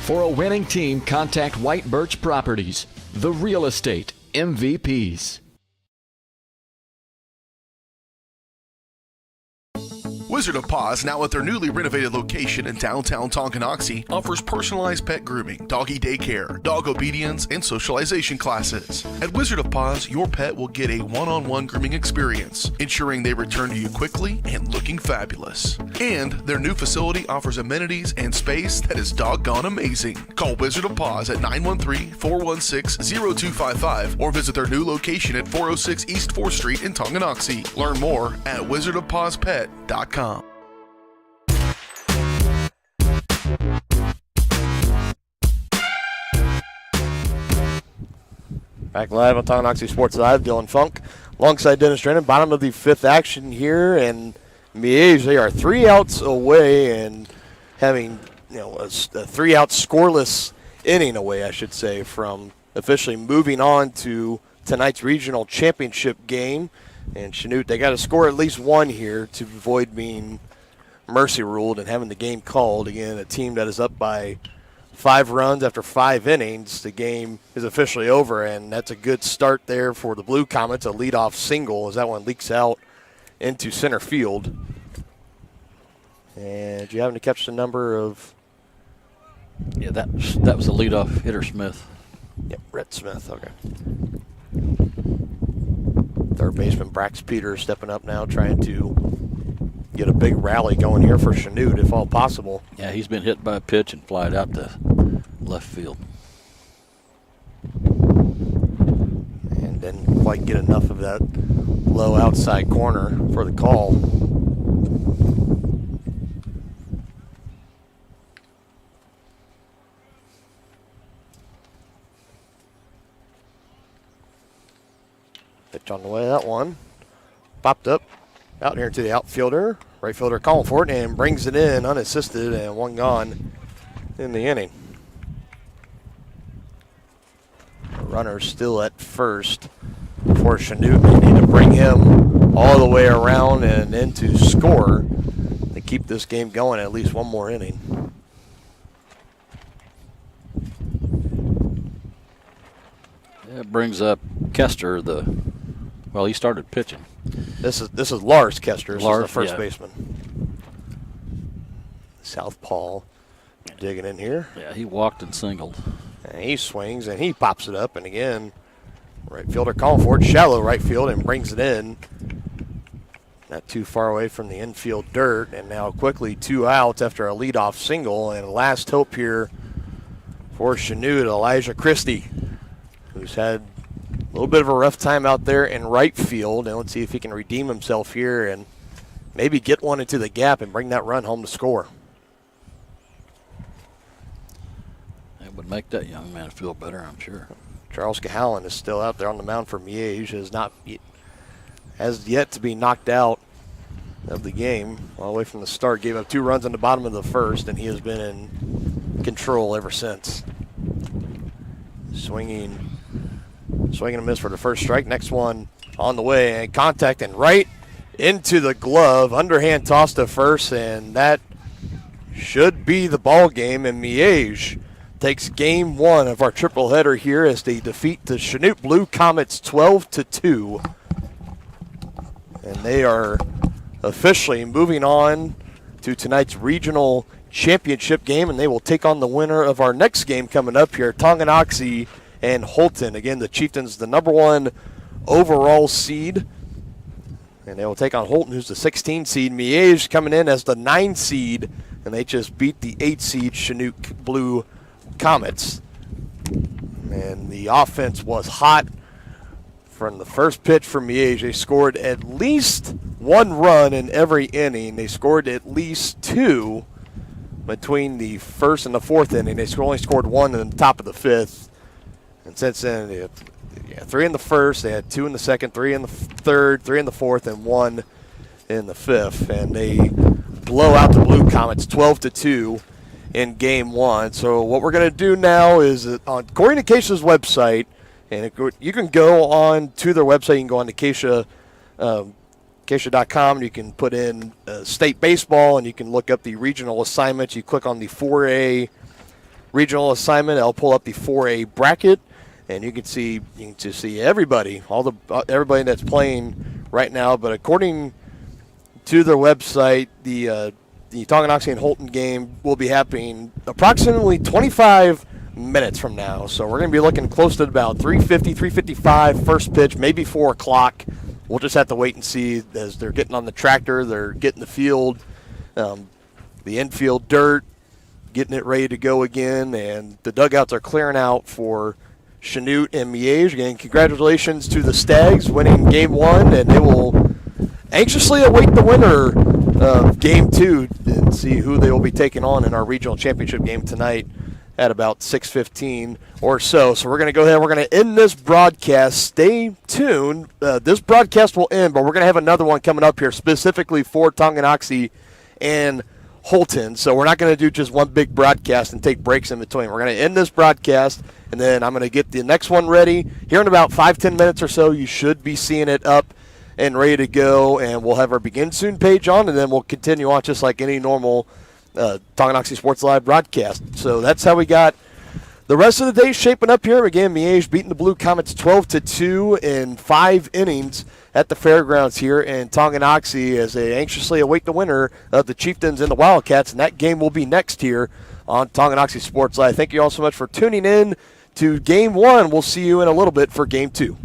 For a winning team, contact White Birch Properties, the real estate MVPs. Wizard of Paws, now at their newly renovated location in downtown Tonganoxie, offers personalized pet grooming, doggy daycare, dog obedience, and socialization classes. At Wizard of Paws, your pet will get a one-on-one grooming experience, ensuring they return to you quickly and looking fabulous. And their new facility offers amenities and space that is doggone amazing. Call Wizard of Paws at 913-416-0255 or visit their new location at 406 East 4th Street in Tonganoxie. Learn more at wizardofpawspet.com. Back live on Tonganoxie Sports Live, Dylan Funk alongside Dennis Drennan. Bottom of the fifth action here, and Miege, they are 3 outs away and having a 3-out scoreless inning away, I should say, from officially moving on to tonight's regional championship game. And Chanute, they got to score at least one here to avoid being mercy ruled and having the game called. Again, a team that is up by 5 runs after 5 innings. The game is officially over, and that's a good start there for the Blue Comets. A leadoff single as that one leaks out into center field. And do you happen to catch the number of? Yeah, that was the leadoff hitter, Smith. Yep, Rhett Smith. Okay. Third baseman Brax Peters stepping up now, trying to get a big rally going here for Chanute, if all possible. Yeah, he's been hit by a pitch and flied out to left field. And didn't quite get enough of that low outside corner for the call. Pitch on the way, that one. Popped up out here to the outfielder. Right fielder calling for it and brings it in unassisted, and one gone in the inning. The runner's still at first for Chanute. They need to bring him all the way around and in to score to keep this game going at least one more inning. That brings up Kester, well, he started pitching. This is Lars Kester. This is the first yeah. baseman. Southpaw digging in here. Yeah, he walked and singled. And he swings and he pops it up, and again, right fielder calling for it, shallow right field, and brings it in. Not too far away from the infield dirt, and now quickly 2 outs after a leadoff single, and last hope here for Chanute, Elijah Christie, who's had a little bit of a rough time out there in right field, and let's see if he can redeem himself here and maybe get one into the gap and bring that run home to score. It would make that young man feel better, I'm sure. Charles Cahalan is still out there on the mound for Miege, has yet to be knocked out of the game all the way from the start. Gave up 2 runs in the bottom of the first, and he has been in control ever since. Swinging and a miss for the first strike. Next one on the way, and contact and right into the glove. Underhand toss to first, and that should be the ball game. And Miege takes game 1 of our triple header here as they defeat the Chanute Blue Comets 12-2. And they are officially moving on to tonight's regional championship game, and they will take on the winner of our next game coming up here, Tonganoxie and Holton. Again, the Chieftains, the number 1 overall seed, and they will take on Holton, who's the 16 seed. Miege coming in as the 9 seed, and they just beat the 8 seed Chanute Blue Comets. And the offense was hot from the first pitch for Miege. They scored at least 1 run in every inning. They scored at least 2 between the first and the fourth inning. They only scored 1 in the top of the 5th. And since then, they had 3 in the first, they had 2 in the second, 3 in the third, 3 in the fourth, and 1 in the 5th. And they blow out the Blue Comets 12-2 in game 1. So what we're going to do now is, according to Keisha's website, and you can go on to their website, you can go on to Keisha.com, you can put in state baseball, and you can look up the regional assignments. You click on the 4A regional assignment, it'll pull up the 4A bracket, and you can see everybody, everybody that's playing right now. But according to their website, the Tonganoxie and Holton game will be happening approximately 25 minutes from now. So we're going to be looking close to about 3:50, 3:55 first pitch, maybe 4 o'clock. We'll just have to wait and see as they're getting on the tractor, they're getting the field, the infield dirt, getting it ready to go again, and the dugouts are clearing out for Chanute and Miege. Again, congratulations to the Stags winning Game 1, and they will anxiously await the winner of Game 2 and see who they will be taking on in our regional championship game tonight at about 6:15 or so. So we're going to go ahead and we're going to end this broadcast. Stay tuned. This broadcast will end, but we're going to have another one coming up here specifically for Tonganoxie and Holton. So we're not going to do just one big broadcast and take breaks in between. We're going to end this broadcast, and then I'm going to get the next one ready. Here in about 5-10 minutes or so, you should be seeing it up and ready to go, and we'll have our Begin Soon page on, and then we'll continue on just like any normal Tonganoxie Sports Live broadcast. So that's how we got the rest of the day shaping up here. Again, Miege beating the Blue Comets 12-2 in 5 innings at the fairgrounds here in Tonganoxie as they anxiously await the winner of the Chieftains and the Wildcats, and that game will be next here on Tonganoxie Sports Live. Thank you all so much for tuning in to Game 1. We'll see you in a little bit for Game 2.